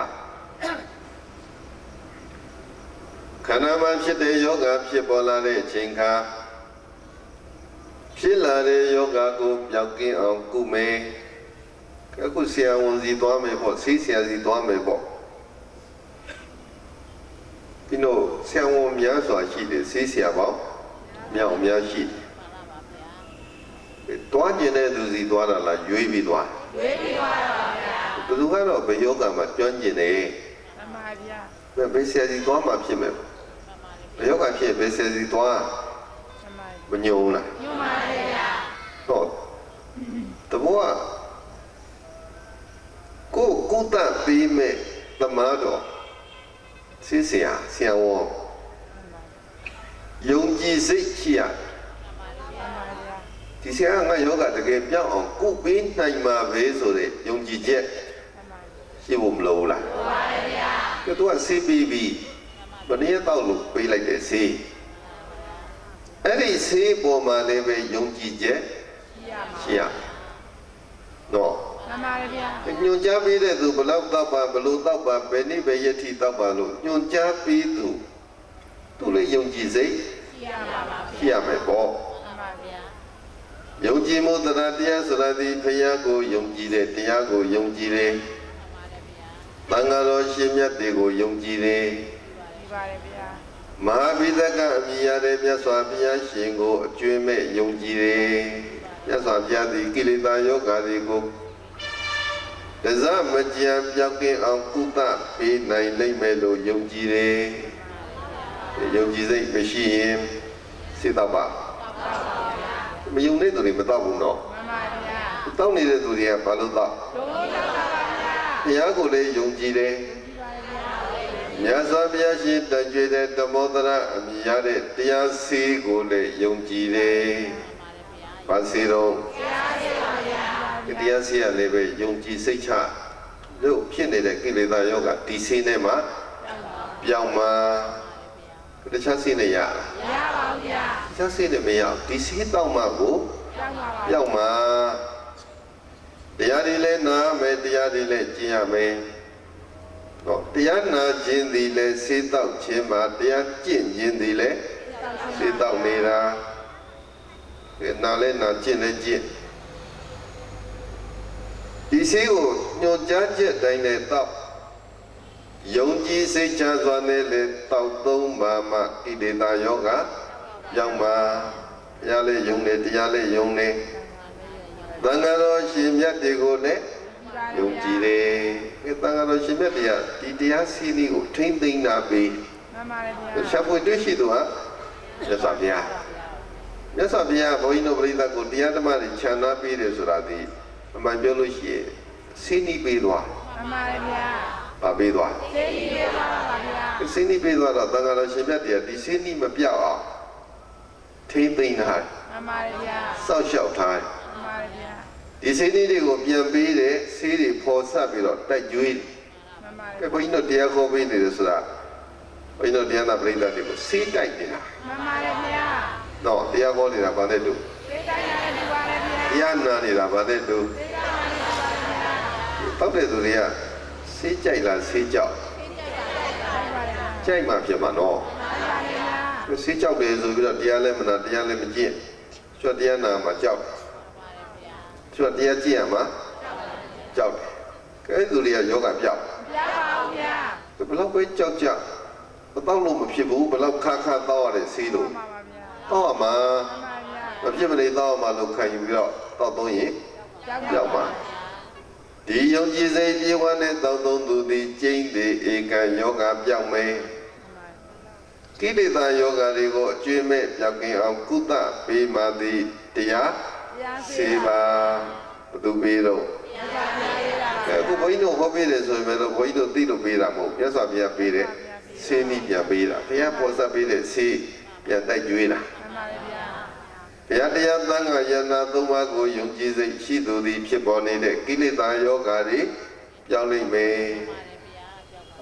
ခန္ဓာမှာဖြစ်တဲ့ယောဂဖြစ်ပေါ်လာတဲ့အချိန်ခါဖြစ်လာတဲ့ယောဂကိုပျောက်ကင်းအောင်ကုမယ်အခုဆရာဝန်စီသွားမယ်ပေါ့ဆေးဆရာစီသွားမယ်ပေါ့ဒီတော့ဆရာဝန်များစွာရှိတယ်ဆေးဆရာပေါ့မြောက်များရှိတယ်တွားကျင်တဲ့သူစီသွားတာလားရွေးပြီးသွားရွေးပြီးသွားပါဗျာဘယ်သူကတော့ဘယ်ယောဂမှာကျွမ်းကျင်တယ်မှန်ပါဗျာဘယ်ဆရာစီသွားမှဖြစ်မယ်ဘယ်ယောဂဖြစ်ဘယ်ဆရာစီသွားမညုံလားညုံပါဗျာဟုတ်တဘောကိုကုသပေးမဲ့သမားတော်ဆေးဆရာဆရာဝန်ယုံကြည်စိတ်ရှိရဒီဆရာငါယောဂတကယ်ပြောင်းအောင်ကုပေးနိုင်မှာပဲဆိုတဲ့ယုံကြည်ချက်ရှိဖို့မလိုလားမှန်ပါဗျာသူကဆေးပေးပြီးဘယ်နည်းတော့လို့ပေးလိုက်တဲ့ဆေးအဲ့ဒီဆေးပေါ်မှာလည်းပဲယုံကြည်ချက်ရှိရနော်မှန်ပါဗျာညွန်ကြားပေးတဲ့သူဘလောက်တော့ပါဘလို့တော့ပါဘယ်နည်းပဲယတိတော့ပါလို့ညွန်ကြားပေးသူလည်းယုံကြည်စိတ်ရှိရမယ်ပေါ့ယုံကြည်မှုတရားတရားဆိုတာဒီဘုရားကိုယုံကြည်တယ်တရားကိုယုံကြည်တယ်သံဃာတော်ရှင်မြတ်တွေကိုယုံကြည်တယ်မဟာဗိဒကအမိရတဲ့မြတ်စွာဘုရားရှင်ကိုအကျွမ်းမဲ့ယုံကြည်တယ်မြတ်စွာဘုရားသည်ကိလေသာယောဂါတွေကိုဒဇမကြံပြောက်ကင်းအောင်ကုသပေးနိုင်လိမ့်မယ်လို့ယုံကြည်တယ်ယုံကြည်စိတ်မရှိရင်စိတ်တော့ပါမယုံတဲ့သူတွေမတော့ဘူးနော်မှန်ပါဗျာတောင်းနေတဲ့သူတွေကဘာလို့တော့တရားကိုလည်းယုံကြည်တယ်မြတ်စွာဘုရားရှင်တန်ကြွတဲ့ဓမ္မောဒရအမိရတဲ့တရားစီကိုလည်းယုံကြည်တယ်ဘာစီတော့တရားစီရလည်းပဲယုံကြည်စိတ်ချလို့ဖြစ်နေတဲ့ကိလေသာယောဂဒီစိနဲ့မှာပြောင်းမှာတခြားစိနဲ့ရလားမရပါဘူးဗျာတခြားစိနဲ့မရဒီစိတောက်မှကိုပြောင်းမှာတရားတွေလည်းနာမယ်တရားတွေလည်းကျင့်ရမယ်တော့တရားနာခြင်းသည်လည်းစိတောက်ခြင်းမှာတရားကျင့်ခြင်းသည်လည်းစိတောက်နေတာနာလည်းနာကျင့်လည်းကျင့်ဒီစိကိုညွှန်ကြားချက်တိုင်းနဲ့တောက်ယုံကြည်စိတ်ချစွာနဲ့လေတောက်သုံးပါမှကိလေသာယောဂပြောင်းပါဘုရားလည်းယုံတယ်တရားလည်းယုံတယ်သံဃာတော်ရှင်မြတ်တွေကိုလည်းယုံကြည်တယ်သံဃာတော်ရှင်မြတ်တွေကဒီတရားစီးနည်းကိုထိမ့်သိမ့်တာပြီးမှန်ပါတယ်ဗျာရှာဖွေတွေ့ရှိသူဟာမြတ်စွာဘုရားမြတ်စွာဘုရားဘုန်းကြီးတို့ပရိသတ်ကိုတရားဓမ္မတွေခြံနာပေးတယ်ဆိုတာဒီအမှန်ပြောလို့ရှိရင်စီးနည်းပေးသွားမှန်ပါတယ်ဗျာပါပေးသွားစိတ်ကြီးပေးသွားပါဗျာစိတ်ကြီးပေးသွားတော့သံဃာတော်ရှင်မြတ်တွေကဒီစိတ်ကြီးမပြောက်အောင်ထိမ့်သိမ့်ထားမှန်ပါတယ်ဗျာစောက်ရှောက်ထားမှန်ပါတယ်ဗျာဒီစိတ်ကြီးတွေကိုပြန်ပေးတဲ့ဆေးတွေပေါ်ဆက်ပြီးတော့တိုက်ကျွေးမှန်ပါတယ်ဘုန်းကြီးတို့တရားခေါ်ပေးနေတယ်ဆိုတာဘုန်းကြီးတို့တရားနာပရိသတ်တွေကိုဆေးတိုက်နေတာမှန်ပါတယ်ဗျာတော့တရားခေါ်နေတာဗာနဲ့တူဆေးတိုက်ရတယ်ဒီပါလေဗျာတရားနာနေတာဗာနဲ့တူဆေးတိုက်ရတယ်ပါဗျာတောက်တဲ့သူတွေကဆေးကြိုက်လားဆေးကြောက်ကြိုက်မှဖြစ်မှာနော်ဆေးကြောက်တယ်ဆိုပြီးတော့တရားလည်းမနာတရားလည်းမကျင့်ကျွတ်တရားနာမှာကြောက်ကျွတ်တရားကျင့်ရမှာကြောက်တယ်ကဲသူတွေကယောဂပြောက်ပြပါဦးဗျာဘယ်လောက်ပဲကြောက်ကြတောက်လို့မဖြစ်ဘူးဘယ်လောက်ခါခါတောက်ရတဲ့ဆေးလို့တောက်ရမှာမဖြစ်မနေတောက်ရမှာလို့ခံယူပြီးတော့တောက်သုံးရင်ကြောက်မှာဒီယုံကြည်စိတ်ပြေဝနဲ့တောက်သုံးသူသည်ကျင့်သည်ဧကံယောဂပြောင်းမယ်ကိလေသာယောဂတွေကိုအကျွေးမဲ့ပြောက်ကင်းအောင်ကုသပေးမှသည်တရားစေပါဘသူပေးတော့အခုဘုန်းကြီးတို့ဟောပေးတယ်ဆိုရင်လည်းဘုန်းကြီးတို့သိလို့ပေးတာမဟုတ်မြတ်စွာဘုရားပေးတဲ့ဆေးနည်းပြန်ပေးတာဘုရားပေါ်ဆက်ပေးတဲ့ဆေးပြန်တိုက်ကျွေးတာမှန်ပါဗျာ ဘုရားတရားသံဃာယန္နာသုံးပါးကိုယုံကြည်စိတ်ရှိသူသည်ဖြစ်ပေါ်နေတဲ့ကိလေသာယောဂါတွေပြောင်းလိမ့်မယ်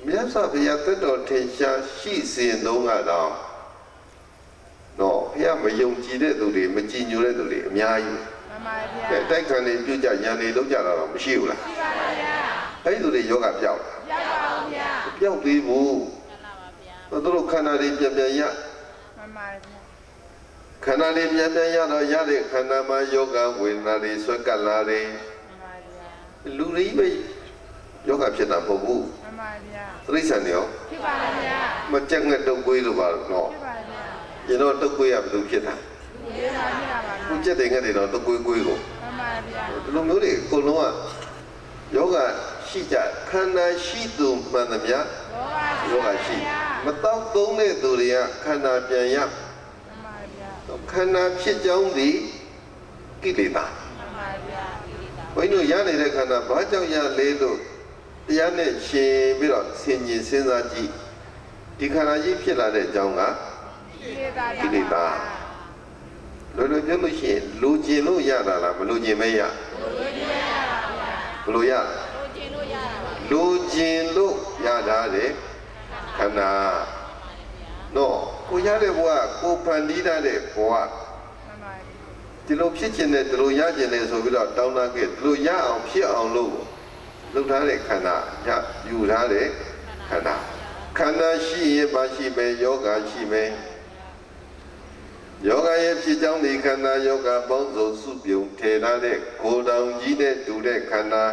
မြတ်စွာဘုရားသက်တော်ထင်ရှားရှိစဉ်တုန်းကတော့နော်ဘုရားမယုံကြည်တဲ့သူတွေမကြည်ညိုတဲ့သူတွေအများကြီး မှန်ပါဗျာ တိုက်ခံနေပြုကြရန်နေလုံးကြတာတော့မရှိဘူးလား ရှိပါဗျာ အဲ့ဒီသူတွေယောဂပြောက် ပြောက်ပါဗျာ ပြောက်သေးဘူးသူတို့ခန္ဓာတွေပြန်ပြန်ရ မှန်ပါဗျာ ခန္ဓာတွေပြန်ပြန်ရတော့ရတဲ့ခန္ဓာမှာယောဂဝေဒနာတွေဆွဲကပ်လာတယ် မှန်ပါဗျာ လူတွေပဲယောဂဖြစ်တာမဟုတ်ဘူး မှန်ပါဗျာ သတိဆန်နေရော ဖြစ်ပါဗျာ မကြက်ငက်တုတ်ကွေးလို့ပါတော့ ဖြစ်ပါဗျာ ကျွန်တော်တုတ်ကွေးရဘယ်လိုဖြစ်တာ ဒီမှာဖြစ်တာပါဗျာ ကိုကြက်တဲ့ငက်တွေတော့တုတ်ကွေးကွေးကို မှန်ပါဗျာ ဒီလိုမျိုးတွေအကုန်လုံးကယောဂရှိကြခန္ဓာရှိသူမှန်သမျှယောဂရှိမတော့သုံးတဲ့သူတွေကခန္ဓာပြန်ရ မှန်ပါဗျာ ခန္ဓာဖြစ်ကြောင်းသည်ကိလေသာ မှန်ပါဗျာ ဘုန်းကြီးတို့ရနေတဲ့ခန္ဓာဘာကြောင့်ရလဲလို့တရားနဲ့ရှင်ပြီးတော့ဆင်ញင်စဉ်းစားကြည့်ဒီခန္ဓာကြီးဖြစ်လာတဲ့အကြောင်းက ကိလေသာ လောလောပြောလို့ရှိရင်လူကျင်လို့ရတာလားမလူကျင်မဲရဘလို့ရလူကျင်လို့ရတာတဲ့ခန္ဓာနော်ကိုရတဲ့ဘဝကိုဖန်တီးတဲ့ဘဝ မှန်ပါဗျာ ဒီလိုဖြစ်ခြင်းနဲ့ဒီလိုရခြင်းနဲ့ဆိုပြီးတော့တောင်းတခဲ့ဒီလိုရအောင်ဖြစ်အောင်လို့လုပ်ထားတဲ့ခန္ဓာရယူထားတဲ့ခန္ဓာခန္ဓာရှိရင်ပါရှိမယ်ယောဂရှိမယ်ယောဂရဲ့ဖြစ်ကြောင်းဒီခန္ဓာယောဂပေါင်းစုံစုပြုံထေထားတဲ့ကိုယ်တောင်ကြီးနဲ့တူတဲ့ခန္ဓာ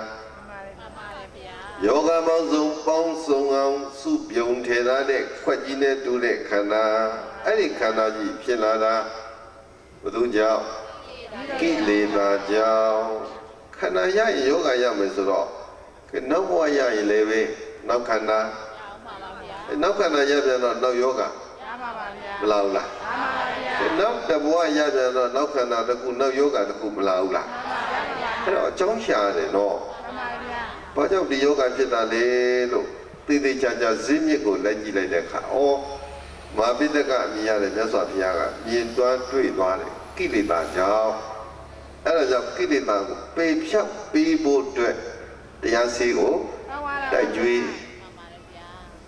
ယောဂပေါင်းစုံပေါင်းစုံအောင်စုပြုံထေထားတဲ့ခွက်ကြီးနဲ့တူတဲ့ခန္ဓာအဲ့ဒီခန္ဓာကြီးဖြစ်လာတာဘုသူကြောင့်ကိလေသာကြောင့်ခန္ဓာရရင်ယောဂရမယ်ဆိုတော့နောက်ဘဝရရင်လည်းပဲနောက်ခန္ဓာနောက်ခန္ဓာရပြန်တော့နောက်ယောဂ ရပါပါဗျာ မလာဘူးလား ရပါပါဗျာ နောက်တဘဝရပြန်တော့နောက်ခန္ဓာတစ်ခုနောက်ယောဂတစ်ခုမလာဘူးလားအဲ့တော့အကြောင်းရှာတယ်နော် မှန်ပါဗျာ ဘာကြောင့်ဒီယောဂဖြစ်တာလဲလို့သိသိချာချာဇင်းမြစ်ကိုလိုက်ကြည့်လိုက်တဲ့အခါဩမာပိတကအမြင်ရတယ်မြတ်စွာဘုရားကမြင်တွားတွေ့သွားတယ်ကိလေသာကြောင့်အဲ့ဒါကြောင့်ကိလေသာကိုပေဖြတ်ပြီးဖို့အတွက်တရားစီကိုတိုက်ကြွေး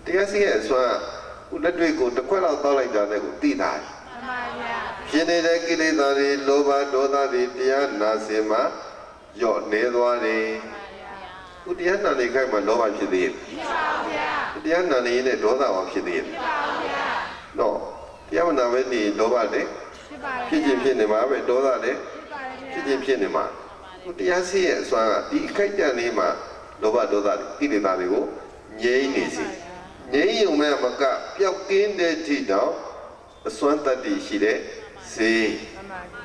တရားစီရဲ့အစွမ်းဦးလက်တွေကိုတစ်ခွက်လောက်တောက်လိုက်တာနဲ့ကိုသိတာ မှန်ပါဗျာ ဖြစ်နေတဲ့ကိလေသာတွေလောဘဒေါသတွေတရားနာစင်မှာယော့နေသွားတယ်ဦးတရားနာနေခိုင်းမှာလောဘဖြစ်သေးတယ် ဖြစ်ပါဗျာ တရားနာနေရင်လည်းဒေါသရောဖြစ်သေးတယ် ဖြစ်ပါဗျာ နော်တရားမနာပဲနေလောဘလည်း ဖြစ်ပါ ဖြစ်ခြင်းဖြစ်နေမှာပဲဒေါသလည်း ဖြစ်ပါဗျာ ဖြစ်ခြင်းဖြစ်နေမှာတရားစီရဲ့အစွမ်းကဒီအခိုက်အတန့်လေးမှာလောဘဒေါသကိလေသာတွေကိုငြိမ်းနေစီငြိမ်းုံမဲ့မကပျောက်ကင်းတဲ့ထိတော့အစွမ်းတတ္တိရှိတဲ့စေ မှန်ပါဗျာ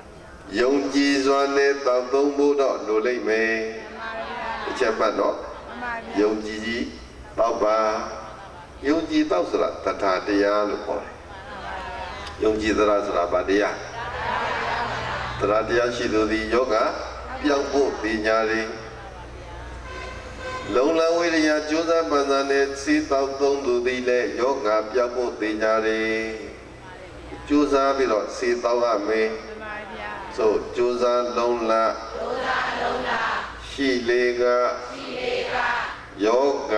ယုံကြည်စွာနဲ့တောက်သုံးဖို့တော့လိုလိမ့်မယ် မှန်ပါဗျာ တစ်ချက်မှတ်တော့ မှန်ပါဗျာ ယုံကြည်ကြီးတောက်ပါယုံကြည်တောက်ဆိုတာတထာတရားလို့ခေါ်တယ်ယုံကြည်သလားဆိုတာဗာတရားသရတရားရှိသူသည်ယောဂပြောက်ဖို့ပညာတွေလုံလဝိရိယကြိုးစားပန်းစားနဲ့စီတောက်သုံးသူသည်လည်းယောဂပြောက်ဖို့ပညာတွေကြိုးစားပြီးတော့စီတောက်ရမယ် မှန်ပါဗျာ ဆိုကြိုးစားလုံလရှိလေကယောဂ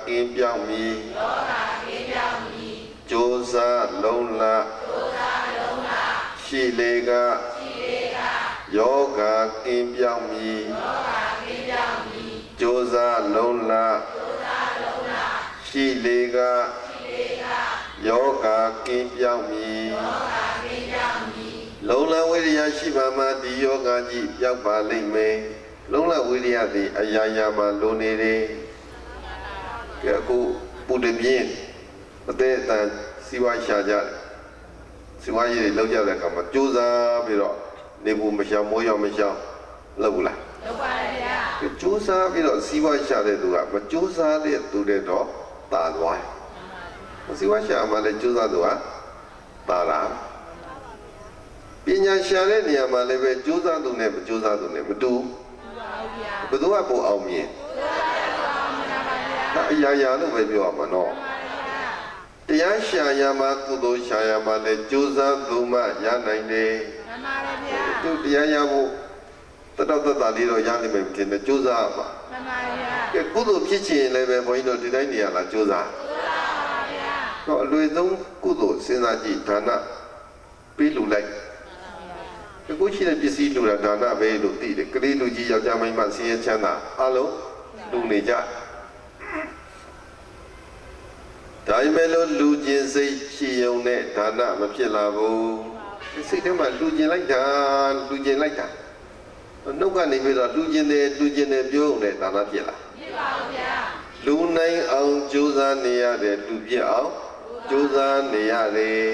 ကင်းပြောင်းမည်ကြိုးစားလုံလရှိလေကယောဂကင်းပြောင်းမည်ကြိုးစားလုံလရှိလေကယောဂကင်းပြောင်းမည်လုံလဝိရိယရှိပါမှဒီယောဂကြီးပြောက်ပါလိမ့်မယ်လုံလဝိရိယသည်အရာရာမှာလိုနေတယ်ကဲအခုပုဒ်တပြင်းအသေးအတန်စီဝါရှာကြတယ်စီဝါရေးတွေလောက်ကြတဲ့အခါမှာကြိုးစားပြီးတော့နေဘူးမရှောင်မိုးရောမရှောင်လောက်ဘူးလား လုပ်ပါဗျာ ကြိုးစားပြီးတော့စီဝါရှာတဲ့သူကမကြိုးစားတဲ့သူတွေတော့တာသွားတယ်စီဝါရှာမှလည်းကြိုးစားသူကတာလာပညာရှာတဲ့နေရာမှာလည်းပဲကြိုးစားသူနဲ့မကြိုးစားသူနဲ့မတူဘယ်သူကပိုအောင်မြင်အရာရာလို့ပဲပြောရမှာနော်တရားရှာရမှာကုသိုလ်ရှာရမှာလည်းကြိုးစားသူမှရနိုင်တယ် မှန်ပါဗျာ တို့တရားရဖို့တတော်တတလေးတော့ရနိုင်မယ်တင်တယ်ကြိုးစားပါ မှန်ပါဗျာ ကဲကုသိုလ်ဖြစ်ချင်လည်းပဲဘုန်းကြီးတို့ဒီတိုင်းနေရလားကြိုးစား ပါဗျာ တော့အလွယ်ဆုံးကုသိုလ်စဉ်းစားကြည့်ဒါနပေးလူလိုက်အခုရှိတဲ့ပစ္စည်းလူတာဒါနပဲလို့သိတယ်ကလေးလူကြီးယောက်ျားမိန်းမဆင်းရဲချမ်းသာအလုံးလူနေကြဒါပေမဲ့လို့လူချင်းစိတ်ရှိုံနဲ့ဒါနမဖြစ်လာဘူးစိတ်ထဲမှာလူချင်းလိုက်တာနှုတ်ကနေပြီးတော့လူချင်းတယ်ပြောုံနဲ့ဒါနဖြစ်လာ ဖြစ်ပါဗျာ လူနိုင်အောင်ကြိုးစားနေရတယ်လူပြည့်အောင်ကြိုးစားနေရတယ်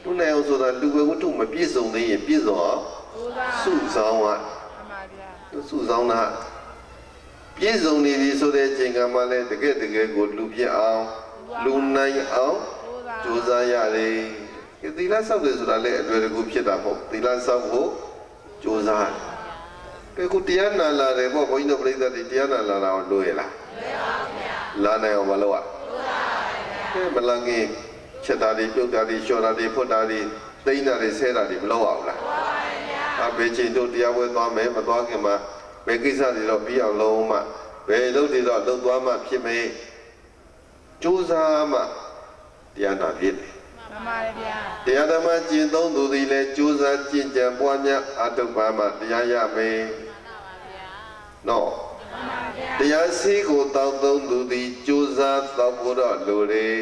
လူနိုင်အောင်ဆိုတာလူပဲဝတ္ထုမပြည့်စုံသေးရင်ပြည့်စုံအောင်စုဆောင်ရ မှန်ပါဗျာ စုဆောင်တာပြည့်စုံနေပြီဆိုတဲ့အချိန်ကမှလည်းတကယ်ကိုလူပြည့်အောင်လူနိုင်အောင်ကြိုးစားရတယ်သီလဆောက်တယ်ဆိုတာလည်းအလွယ်တကူဖြစ်တာမဟုတ်သီလဆောက်ဖို့ကြိုးစားတယ်ခုတရားနာလာတယ်ပေါ့ဘုန်းကြီးတို့ပြိဿတွေတရားနာလာတာကိုလွယ်လားလာနိုင်အောင်မလုပ်ရမလန်ကြီးချက်တာတွေပြုတ်တာတွေလျှော်တာတွေဖွတ်တာတွေသိမ်းတာတွေဆဲတာတွေမလုပ်အောင်လားအဘေချင်းတို့တရားဝဲသွားမယ်မသွားခင်မှာဘယ်ကိစ္စတွေတော့ပြီးအောင်လုပ်မှဘယ်လုပ်တွေတော့လုပ်သွားမှဖြစ်မယ်ကြိုးစားမှတရားနာဖြစ်တယ် မှန်ပါဗျာ တရားဓမ္မကျင့်သုံးသူသည်လည်းကြိုးစားကျင့်ကြံပွားများအထုပ်ပါမှတရားရမယ်နော် မှန်ပါဗျာ တရားစည်းကိုတောင်းသုံးသူသည်ကြိုးစားတောင်းဖို့တော့လိုတယ်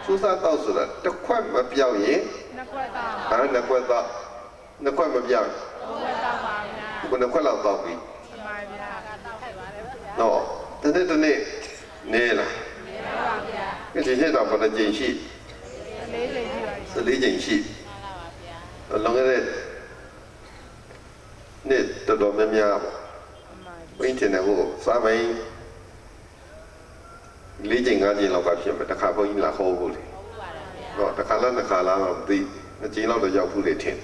ကြိုးစားတောင်းဆိုတာတစ်ခွက်မပြောင်းရင် နှစ်ခွက်တော့ နှစ်ခွက်တော့နှစ်ခွက်မပြောင်း သုံးခွက်တော့ပါဗျာ ခုနှစ်ခွက်လောက်တောင်းပြီ မှန်ပါဗျာ နော်တနေ့နေလား မှန်ပါဗျာ ဒီနေ့တော့ဘယ်နှကြိမ်ရှိ လေးလေးကြည့်ပါ 14ကြိမ်ရှိလွန်ခဲ့တဲ့နေ့တော်များများဘိန်းတင်တယ်ကိုစားမိုင်း4ကြိမ်5ကြိမ်လောက်ကဖြစ်မယ်တစ်ခါဘုန်းကြီးလာခေါ်ဖို့လေတော့တစ်ခါလား2ခါလားတော့မသိ2ကြိမ်လောက်တော့ရောက်ဖို့လေထင်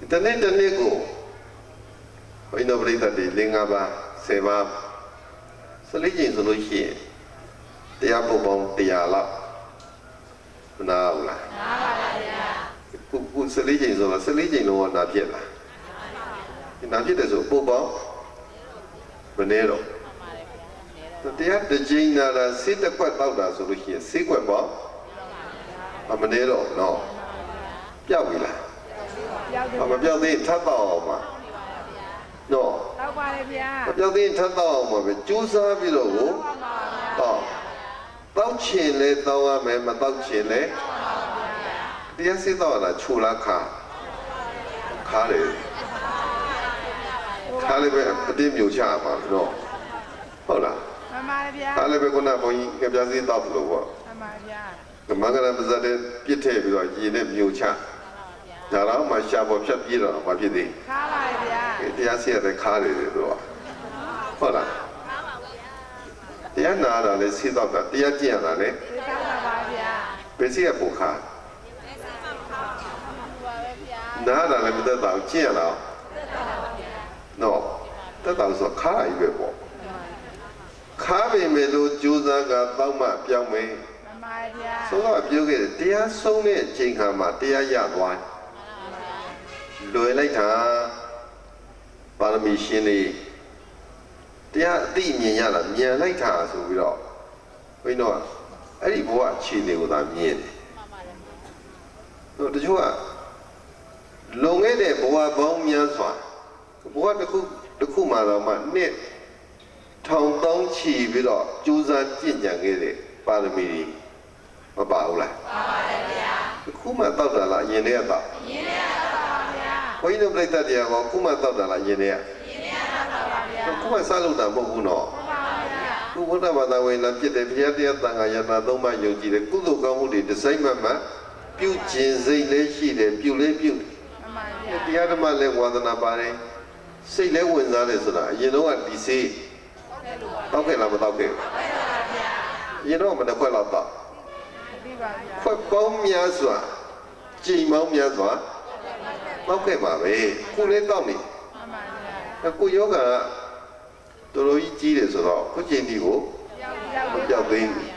တယ်တနေ့ကိုဘုန်းကြီးတို့ပြိဿတွေ5ပါး10ပါး14ကြိမ်ဆိုလို့ရှိရင်တရားပုတ်ပေါင်း100လောက်မနာဘူးလား နားပါဗျာ ခု14ကြိမ်ဆိုတော့14ကြိမ်လုံးကနာဖြစ်လားနာဖြစ်တယ်ဆိုပုတ်ပေါင်းမနေတော့တရားတစ်ကြိမ်နာတာစိတ်တစ်ခွက်တောက်တာဆိုလို့ရှိရင်စိတ်ခွက်ပေါင်းမနေတော့နော်ပြောက်ပြီလား ရောက်တယ် မပြောက်သေးထပ်တော့အောင်ပါနော် တော့ပါလေဗျာ မပြောက်သေးထပ်တော့အောင်ပါပဲကြိုးစားပြီးတော့ကိုတော့တောက်ချင်လဲတောင်းရမယ်မတောက်ချင်လဲတရားစိတ်တော့လာခြူလာခါတယ်ခါလည်းပဲအတင်းမျိုးချပါတော့ဟုတ်လား မှန်ပါဗျာ ခါလည်းပဲခုနဘုန်းကြီးငပြစည်းတောက်လို့ပေါ့ မှန်ပါဗျာ မင်္ဂလာပါဇာတဲ့ပြစ်ထည့်ပြီးတော့ရည်နဲ့မျိုးချဒါတော့မှရှာပေါ်ဖြတ်ပြေးတော့ဘာဖြစ်သေး ခါပါလေဗျာ တရားစီရတဲ့ခါတယ်သူကဟုတ်လားတရားနာတာလဲစိတော့တာတရားကျင့်ရတာလဲ သိတာပါဗျာ ဘယ်စီရပုခါနာတာလည်းမသက်တော့ကျင့်ရတာနော်သက်တော့ဆိုခါရည်ပဲပေါ့ခါပေမဲ့လို့ကြိုးစားကတောက်မှပြောင်းမယ် မှန်ပါဗျာ ဆိုတော့ပြောခဲ့တယ်တရားဆုံးတဲ့အချိန်ခါမှာတရားရသွားလွယ်လိုက်တာပါရမီရှင်လေးတရားအသိမြင်ရတာမြန်လိုက်တာဆိုပြီးတော့ဘုန်းကြီးတို့ကအဲ့ဒီဘဝအခြေအနေကိုသာမြင်တယ်တို့တချို့ကလုံခဲ့တဲ့ဘဝပေါင်းများစွာဘဝတစ်ခုမှတော့မှနှစ်ထောင်တောင်းချီပြီးတော့ကြိုးစားကြင်ကြံခဲ့တဲ့ပါရမီတွေမပါဘူးလားပါပါတယ်ဗျာခုမှတောက်တာလားယင်တွေကတောက်ယင်တွေကတောက်ပါဗျာဘုန်းကြီးတို့ပြိဿတရားကခုမှတောက်တာလားယင်တွေကယင်တွေကတောက်ပါဗျာခုမှစားလို့တာမဟုတ်ဘူးနော်မှန်ပါဗျာခုဘုရားဘာသာဝင်လာဖြစ်တဲ့ဘုရားတရားတန်ခါယနာသုံးပါးယုံကြည်တဲ့ကုသိုလ်ကောင်းမှုတွေဒီစိမ့်မှမှပြုကျင်စိတ်လည်းရှိတယ်ပြုလည်းပြု မှန်ပါဗျာ တရားဓမ္မလည်းဝါသနာပါတယ်စိတ်လည်းဝင်စားတယ်ဆိုတာအရင်တော့ကဒီစေးတောက်ခဲ့လားမတောက်ခဲ့ဘူးအရင်တော့မနှစ်ခွက်လောက်တောက် သိပါဗျာ ခွက်ပေါင်းများစွာကြိမ်ပေါင်းများစွာတောက်ခဲ့ပါပဲခုလည်းတောက်နေ မှန်ပါဗျာ အခုယောဂတော်တော်ကြီးကြီးတယ်ဆိုတော့ခုချိန်ဒီကိုမပြောက်သေးဘူး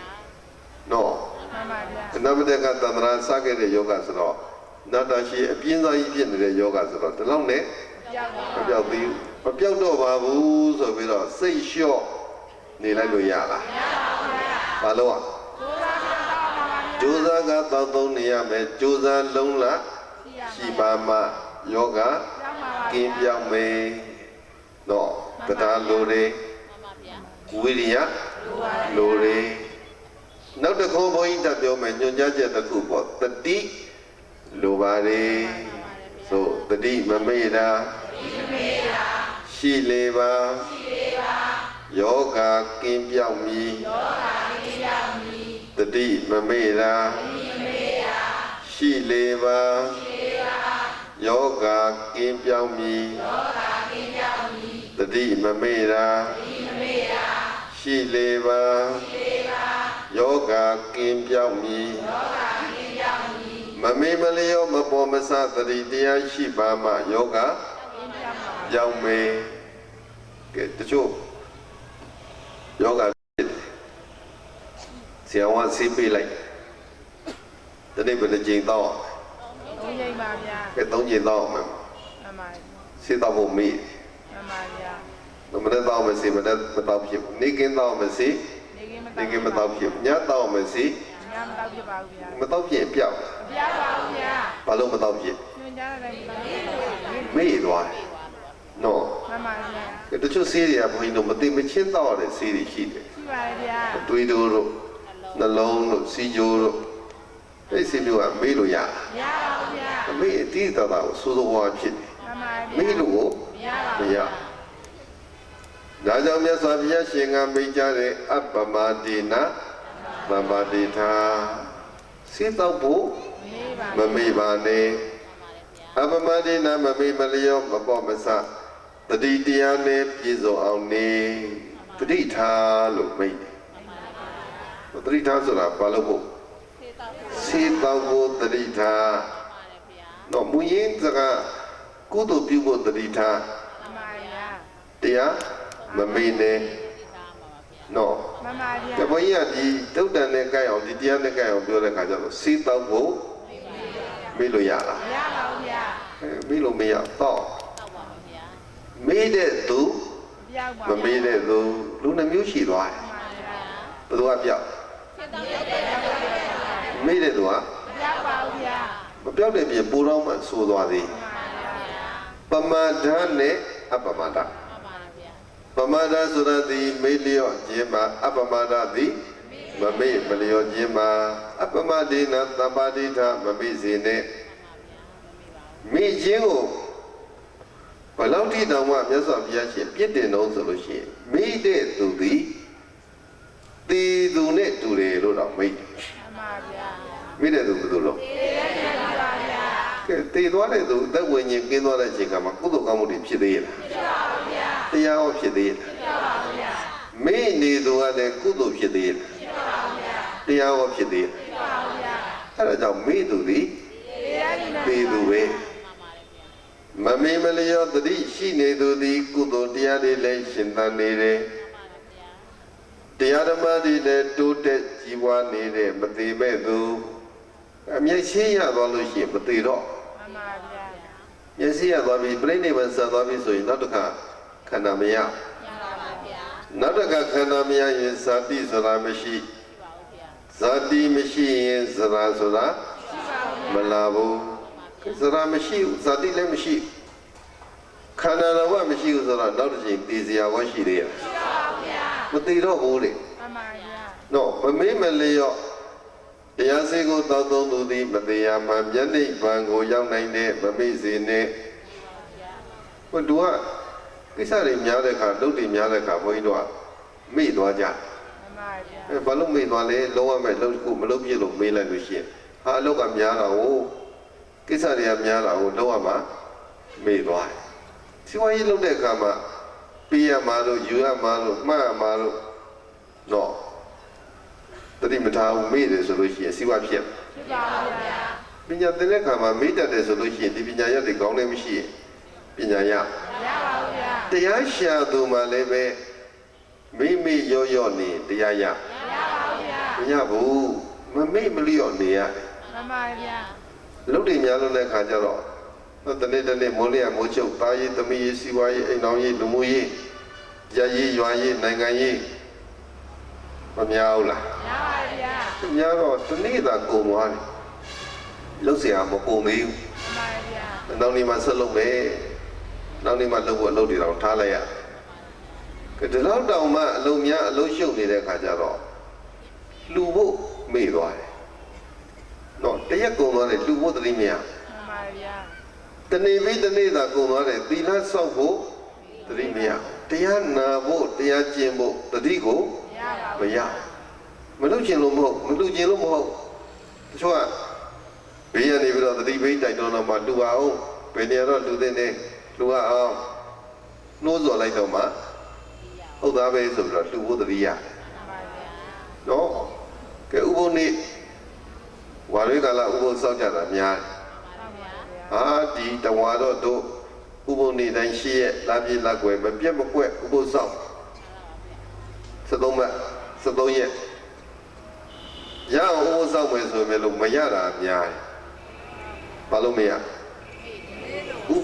နော် မှန်ပါဗျာ အနာမတက်ကတန္တရာစခဲ့တဲ့ယောဂဆိုတော့ နာတာရှိအပြင်းစားကြီးဖြစ်နေတဲ့ယောဂဆိုတော့ဒီလောက်နဲ့ ကြောက်ပါ မပြောက်သေးဘူးမပြောက်တော့ပါဘူးဆိုပြီးတော့စိတ်လျှော့နေလိုက်လို့ရလားဘာလို့อ่ะကြိုးစားကတောက်သုံးနေရမယ်ကြိုးစားလုံးလားရှိပါမှယောဂကင်းပြောင်းမယ်တော့တရားလိုတွေဝိရိယလိုတွေနောက်တစ်ခုဘုန်းကြီးတက်ပြောမယ်ညွှန်ကြားချက်တစ်ခုပေါ့တတိလိုပါတယ်ဆိုတတိမမေ့တာရှိလေပါယောဂကင်းပြောင်းမည်တတိမမေ့တာရှိလေပါယောဂကင်းပြောင်းမည်တတိမမေ့တာရှိလေပါယောဂကင်းပြောင်းမည်မမေ့မလျောမပေါ်မဆသတိတရားရှိပါမှယောဂပြောင်းမယ်ကဲတချို့ယောဂဆရာဝန်ဆေးပေးလိုက်ဒီနေ့ဘယ်နှကြိမ်တော့ သုံးချိန်ပါဗျာ ကဲ3ကြိမ်တော့မယ် အမှန် ဆေးတော့ဖို့မေး အမှန်ဗျာ မနေ့တော့မဆေးမနေ့မတော့ဖြစ်နေကင်းတော့မဆေး နေကင်းမ နေကင်းမတော့ဖြစ်ညတော့မဆေး ညမတော့ဖြစ်ပါဘူးဗျာ မတော့ဖြစ်ပြောက် ပြပါဘူးဗျာ ဘာလို့မတော့ဖြစ် ညွှန်ကြားတဲ့တိုင်း မေးသွားတယ်နော် မှန်ပါဗျာ တချို့ဆေးတွေကဘုန်းကြီးတို့မသိမချင်းတော့တဲ့ဆေးတွေရှိတယ် ရှိပါတယ်ဗျာ တွေးတိုးတို့နှလုံးတို့စီးကြိုးတို့အဲ့ဆေးမျိုးကမေးလို့ရ မရပါဘူးဗျာ အမေအတိအတော်ကိုစိုးစိုးဝါးဖြစ်တယ် မှန်ပါဗျာ မေးလို့ကို မရပါ မ ဘူး ရဒါကြောင့်မြတ်စွာဘုရားရှင်ကမိန့်ကြားတဲ့အပ္ပမတိနာသဗ္ဗတိထာစေတော့ဖို့ မေးပါ မမေ့ပါနဲ့အပ္ပမတိနာမမေ့မလျောမပေါ့မဆတတိတရားနဲ့ပြည့်စုံအောင်နေတတိထားလို့မိန့်တယ်တတိထားဆိုတာဘာလို့ဖို့စေတော့ဖို့တတိထားတော့မူရင်းစကားကုသိုလ်ပြုဖို့တတိထား မှန်ပါဗျာ တရားမမေ့နဲ့နော် မှန်ပါဗျာ တပည့်ရဒီတုတ်တန်နဲ့ကြိုက်အောင်ဒီတရားနဲ့ကြိုက်အောင်ပြောတဲ့ခါကျတော့စေးတော့ဖို့မေ့လို့ရလား မရပါဘူးဗျာ မေ့လို့မရတော့မေ့တဲ့သူ ပြောက်ပါ မမေ့တဲ့သူလူနှမျိုးရှိသွားတယ် မှန်ပါဗျာ ဘယ်သူကပြောက်မေ့တဲ့သူက ပြောက်ပါဘူးဗျာ မပြောက်တဲ့ပြင်ပူတော့မှဆိုသွားသေး မှန်ပါဗျာ ပမာဒနဲ့အပမဒပမာဒဆိုတာဒီမေ့လျော့ခြင်းမှာအပမဒသည်မမေ့မလျော့ခြင်းမှာအပမဒေနသဗ္ဗတိထမမေ့စေနဲ့မေ့ခြင်းကိုဘယ်လောက်ထိတောင်မှမြတ်စွာဘုရားရှင်ပြစ်တင်တော့ဆိုလို့ရှိရင်မေ့တဲ့သူသည်တည်သူနဲ့တူတယ်လို့တော့မေ့ မှန်ပါဗျာ မေ့တဲ့သူဘယ်သူလို့ တည်တယ်ပါဗျာ ကဲတည်သွားတဲ့သူအသက်ဝင်ရင်ကင်းသွားတဲ့အချိန်ကမှကုသိုလ်ကောင်းမှုတွေဖြစ်သေးရဲ့လား ဖြစ်ပါဘူးဗျာ တရားဟောဖြစ်သေးရဲ့လား ဖြစ်ပါဘူးဗျာ မေ့နေသူကလည်းကုသိုလ်ဖြစ်သေးရဲ့လား ဖြစ်ပါဘူးဗျာ တရားဟောဖြစ်သေးရဲ့ ဖြစ်ပါဘူးဗျာ အဲ့ဒါကြောင့်မေ့သူသည် တရားကြီးနဲ့ တည်သူပဲမမေ့မလျောတတိရှိနေသူသည်ကုသိုလ်တရားတွေလည်းရှင်သန်နေတယ်တရားဓမ္မတွေလည်းတိုးတက်ကြီးပွားနေတဲ့မသေးမဲ့သူအမျက်ရှင်းရသွားလို့ရှိရင်မသေးတော့ မှန်ပါဗျာ မျက်စိရသွားပြီပြိဋိဘံဆက်သွားပြီဆိုရင်နောက်တစ်ခါခန္ဓာမရနောက်တစ်ခါခန္ဓာမရရင်ဇာတိဆိုတာမရှိဇာတိမရှိရင်ဇရာဆိုတာမလာဘူးဇရာမရှိဘူးဇာတိလည်းမရှိခန္ဓာတော်ကမရှိဘူးဆိုတော့နောက်တစ်ချိန်တည်စရာဘောရှိသေးရဲ့မတည်တော့ဘူးလေ မှန်ပါဗျာ တော့မမေ့မလျော့တရားစေကိုတောက်သုံးသူသည်မတရားမှမျက်နှိပ်ပံကိုရောက်နိုင်တဲ့မမေ့စေနဲ့ဟိုတို့ကကိစ္စတွေများတဲ့အခါလုပ်တွေများတဲ့အခါဘုန်းကြီးတို့ကမေ့သွားကြ မှန်ပါဗျာ ဘာလို့မေ့သွားလဲလုံးဝမဲ့လုပ်တစ်ခုမလုပ်ပြလို့မေ့လိုက်လို့ရှိရင်ဟာအလုပ်ကများတာကိုကိစ္စတွေကများတာကိုလုံးဝမှမေ့သွားတယ်စီဝါရေးလုပ်တဲ့အခါမှာပေးရမှာလို့ယူရမှာလို့မှားရမှာလို့တော့တတိမထားဘူးမေ့တယ်ဆိုလို့ရှိရင်စီဝါဖြစ် ဖြစ်ပါဘူးဗျာ ပညာသင်တဲ့အခါမှာမေ့တတ်တယ်ဆိုလို့ရှိရင်ဒီပညာရက်တွေကောင်းလည်းမရှိရင်ပညာရ မရပါဘူးဗျာ တရားရှာသူမှလည်းပဲမိမိရော့ရော့နေတရားရ မရပါဘူးဗျာ မရဘူးမမေ့မလျော့နေရတယ် မှန်ပါဗျာ မ လုပ်တွေများလို့တဲ့ခါကျတော့တနေ့တနေ့မိုးလျမိုးချုပ်သားရေးသမီးရေးစီးပွားရေးအိမ်တော်ရေးလူမှုရေးရရေးရွာရေးနိုင်ငံရေးမများဘူးလားများပါဗျာများတော့တနေ့သာကုန်သွားတယ်လှုပ်เสียမကုန်သေးဘူးမှန်ပါဗျာနောက်နေ့မှဆက်လုပ်မယ်နောက်နေ့မှလုပ်ဖို့အလုပ်တွေတော့ထားလိုက်ရဒီလောက်တောင်မှအလုံးများအလုံးရှုပ်နေတဲ့ခါကျတော့လူဖို့မေ့သွားတယ်တော့တရက်ကုန်သွားတယ်လူဖို့သတိမရမှန်ပါဗျာတနေ့ပြီးတနေ့သာကုန်သွားတယ်သီလဆောက်ဖို့သတိမရတရားနာဖို့တရားကျင့်ဖို့သတိကိုမရမလုပ်ချင်လို့မဟုတ်မလုပ်ချင်လို့မဟုတ်တချို့ကဘေးရနေပြီးတော့သတိဘေးတိုက်တော့မှလူအောင်ဘယ်နေရာတော့လူတဲ့နေလူအောင်နှိုးစော်လိုက်တော့မှဟုတ်သားပဲဆိုပြီးတော့လူဖို့သတိရနော်ကဲဥပုသ်နေ့ဝါရိကလာဥပုသ်စောင့်ကြတာများဟာဒီတဝါတော့တို့ဥပုသ်နေ့တိုင်းရှိရဲ့လာပြေလာကွယ်မပြတ်မကွက်ဥပုသ်စောင့်73ရက်ရအောင်ဥပုသ်စောင့်မယ်ဆိုရင်လို့မရတာများတယ်ဘာလို့မရဥ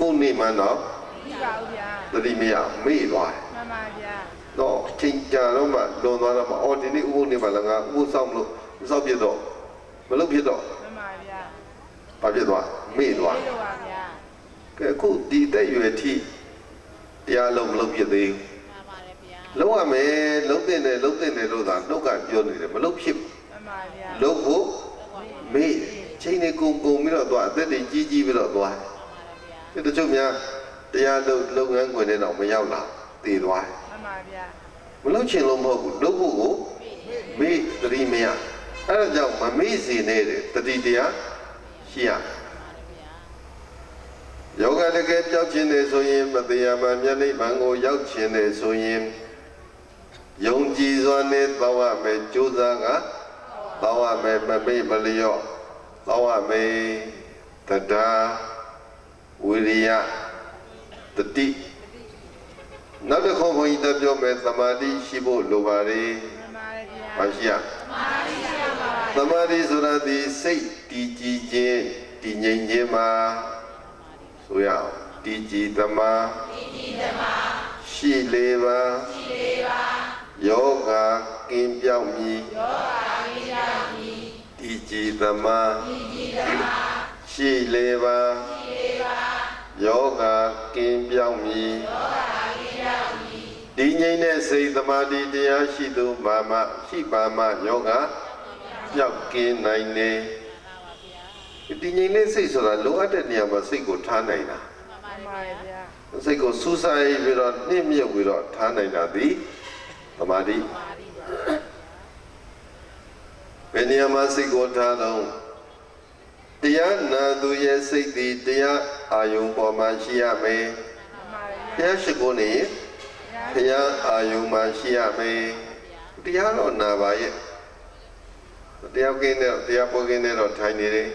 ပုသ်နေ့မှတော့ပြီးပါဦးဗျာသတိမရမေ့သွားတယ်မှန်ပါဗျာတော့ချိန်ကြတော့မှလွန်သွားတော့မှအော်ဒီနေ့ဥပုသ်နေ့မှလည်းငါဥပုသ်စောင့်မလို့မစောင့်ပြတော့မလုပ်ဖြစ်တော့မှန်ပါဗျာဘာဖြစ်သွားမေ့သွားမေ့လို့ပါဗျာကဲအခုဒီတက်ရွယ်ထိတရားလုံးမလုပ်ဖြစ်သေးဘူးမှန်ပါတယ်ဗျာလုံးရမယ်လုံးတဲ့တယ်လုံးတဲ့တယ်လို့သာနှုတ်ကပြောနေတယ်မလုပ်ဖြစ်မှန်ပါဗျာလုံးဖို့မေ့ချိန်နေကုန်ပြီးတော့သွားအသက်တွေကြီးပြီးတော့သွားမှန်ပါဗျာဒီတချို့များတရားလုပ်ငန်းခွင်တွေတော့မရောက်လာတည်သွားမှန်ပါဗျာမလုပ်ချင်လို့မဟုတ်ဘူးလုပ်ဖို့ကိုမေ့သတိမရအဲ့ဒါကြောင့်မမေ့စေနဲ့တတိတရားရှိရယောဂတကယ်ပြောက်ခြင်းတယ်ဆိုရင်မတရားမှမျက်နှိပ်ဗံကိုရောက်ခြင်းတယ်ဆိုရင်ယုံကြည်စွာနဲ့သောဝမယ်ကြိုးစားကသောဝမယ်မမေ့မလျော့သောဝမယ်တရားဝိရိယတတိနောက်တစ်ခုဘုန်းကြီးတပြောမယ်သမာဓိရှိဖို့လိုပါလေပါရှိရသမာဓိဆိုတာဒီစိတ်တည်ကြည်ခြင်းတည်ငြိမ်ခြင်းမှာဆိုရအောင်တည်ကြည်သမာရှိလေပါယောဂကင်းပြောင်းမည်တည်ကြည်သမာရှိလေပါယောဂကင်းပြောင်းမည်ဒီငြိမ်းတဲ့စိတ်သမာဓိတရားရှိသူမာမရှိပါမှယောဂပြောက်ကင်းနိုင်တယ်ဒီငြိမ်းတဲ့စိတ်ဆိုတာလိုအပ်တဲ့နေရာမှာစိတ်ကိုထားနိုင်တာမှန်ပါဗျာစိတ်ကိုစူးစိုက်ပြီးတော့နှိမ့်မြုပ်ပြီးတော့ထားနိုင်တာဒီသမာဓိဘယ်နေရာမှာစိတ်ကိုထားတော့တရားနာသူရဲ့စိတ်ဒီတရားအာယုံပေါ်မှာရှိရမယ်ဘုရားရှိခိုးနေဘုရားအာယုံမှာရှိရမယ်တရားတော့နာပါရဲ့တရားကင်းတဲ့တရားပေါ်ကင်းတဲ့တော့ထိုင်နေတယ်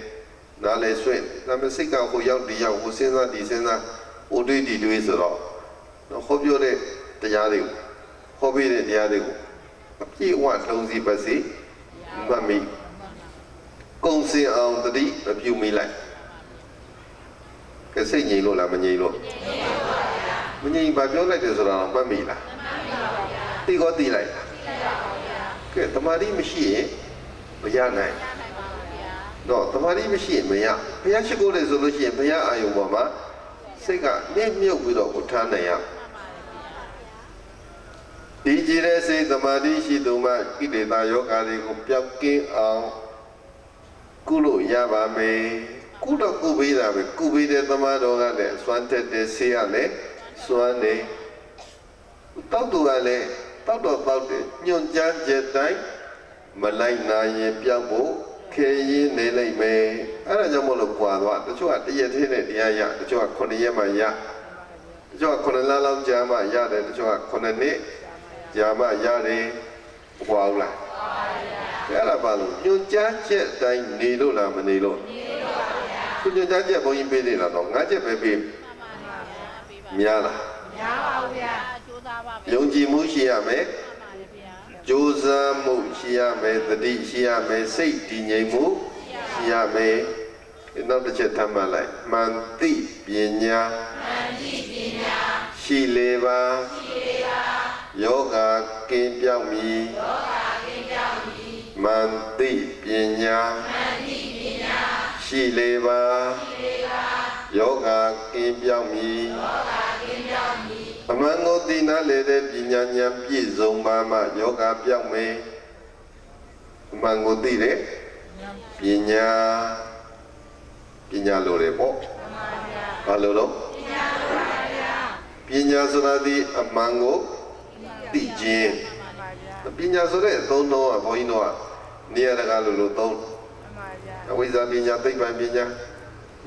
နားလေဆွင့်ဒါပေမဲ့စိတ်ကဟိုရောက်ဒီရောက်ဟိုစဉ်းစားဒီစဉ်းစားဟိုတွေးဒီတွေးဆိုတော့ဟောပြောတဲ့တရားတွေကိုဟောပြတဲ့တရားတွေကိုအပြည့်အဝလုံးစီပါစေမှတ်မိကုံစင်အောင်တတိမပြုမိလိုက်ကဲစိတ်ငြိမ်လို့လားမငြိမ်လို့မငြိမ်ပါပြောလိုက်တယ်ဆိုတာတော့မှတ်မိလားသိကောသိလိုက်ကဲတမာတိမရှိရင်မရနိုင်တော့တမာတိမရှိရင်မရဘုရားရှိခိုးတယ်ဆိုလို့ရှိရင်ဘုရားအာယုံပေါ်မှာစိတ်ကနှိမ့်မြုပ်ပြီးတော့ကိုထားနိုင်ရဒီကြည်တဲ့စိတ်တမာတိရှိသူမှကိလေသာယောဂါတွေကိုပျောက်ကင်းအောင်ကုလို့ရပါမယ်ကုတော့ကုပေးတာပဲကုပေးတဲ့သမားတော်ကလည်းစွမ်းတက်တဲ့ဆေးရလည်းစွမ်းနေတောက်သူကလည်းတောက်တော့တောက်တယ်ညွန့်ကြားချက်တိုင်းမလိုက်နိုင်ရင်ပြောက်ဖို့ခဲရင်းနေလိုက်မယ်အဲ့ဒါကြောင့်မလို့ကွာသွားတချို့ကတရက်သေးနဲ့တရားရတချို့က9ရက်မှရတချို့က9လလောက်ကြာမှရတယ်တချို့က9နှစ်ကြာမှရတယ်ကွာဘူးလားအဲ့ဒါပါလို့ညွှန်ကြားချက်အတိုင်းနေလို့လားမနေလို့ညွှန်ကြားချက်ဘုန်းကြီးပေးနေလားတော့9ချက်ပဲပေးများလားများပါဘူးဗျာကြိုးစားပါပဲယုံကြည်မှုရှိရမယ်ကြိုးစားမှုရှိရမယ်သတိရှိရမယ်စိတ်တည်ငြိမ်မှုရှိရမယ် နောက်တစ်ချက်ထပ်မှတ်လိုက်မှန်သိပညာရှိလေပါယောဂကင်းပြောင်းမည်မှန်သိပညာရှိလေပါယောဂကင်းပြောင်းမည်အမှန်ကိုသိနာလေတဲ့ပညာဉာဏ်ပြည့်စုံပါမှယောဂပြောင်းမယ်အမှန်ကိုသိတဲ့ပညာလိုတယ်ပေါ့ဘာလို့လဲပညာဆိုတာဒီအမှန်ကိုသိခြင်းပညာဆိုတဲ့အသုံးတော့ဘုန်းကြီးတို့ကနေရာတကာလို့သုံးအဝိဇ္ဇာပညာသိပ္ပံပညာ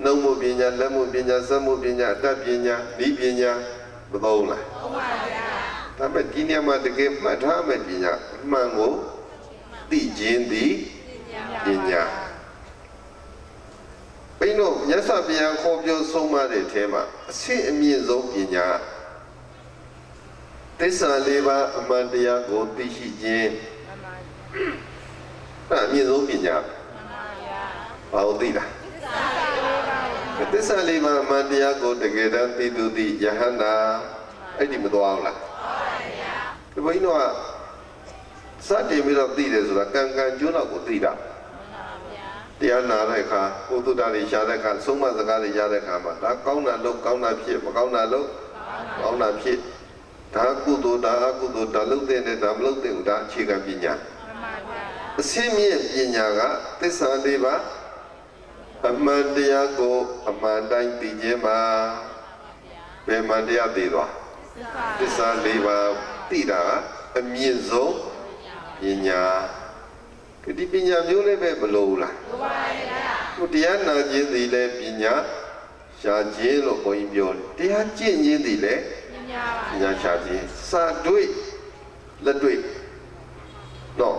နှုတ်မှုပညာလက်မှုပညာစက်မှုပညာအတတ်ပညာဤပညာမသုံးလားသုံးပါဗျာဒါပေမဲ့ဒီနေရာမှာတကယ်မှတ်ထားမယ့်ပညာအမှန်ကိုသိခြင်းသည်ပညာဘိန်းတို့မြတ်စွာဘုရားခေါ်ပြောဆုံးမတဲ့အထဲမှာအဆင့်အမြင့်ဆုံးပညာသစ္စာလေးပါးအမှန်တရားကိုသိရှိခြင်းအမြင့်ဆုံးပညာဘာလို့သိလားသစ္စာလေးပါးအမှန်တရားကိုတကယ်တမ်းသိသူသည်ယဟန္တာအဲ့ဒီမသွားဘူးလားဒီဘိန်းတို့ကစတင်ပြီးတော့သိတယ်ဆိုတာကံကျိုးတော့ကိုသိတာတရားနာတဲ့အခါပုသုတ္တတွေရှားတဲ့အခါဆုံးမစကားတွေရတဲ့အခါမှာဒါကောင်းတာလို့ကောင်းတာဖြစ်မကောင်းတာလို့ကောင်းတာဖြစ်ဒါကုသိုလ်ဒါအကုသိုလ်ဒါလုပ်တဲ့နဲ့ဒါမလုပ်တဲ့ဒါအခြေခံပညာအစင်းမြင့်ပညာကသစ္စာလေးပါးအမှန်တရားကိုအမှန်တိုင်းသိခြင်းမှာဘယ်မှန်တရားသိသွားသစ္စာလေးပါးသိတာအမြင့်ဆုံးပညာဒီပညာမျိုးလည်းပဲမလိုဘူးလားလိုပါရဲ့ဗျာဟိုတရားနာခြင်းသည်လည်းပညာရှားခြင်းလို့ဘုန်းကြီးပြောတယ်တရားကျင့်ခြင်းသည်လည်းပညာရှားခြင်းစာတွေ့လက်တွေ့တော့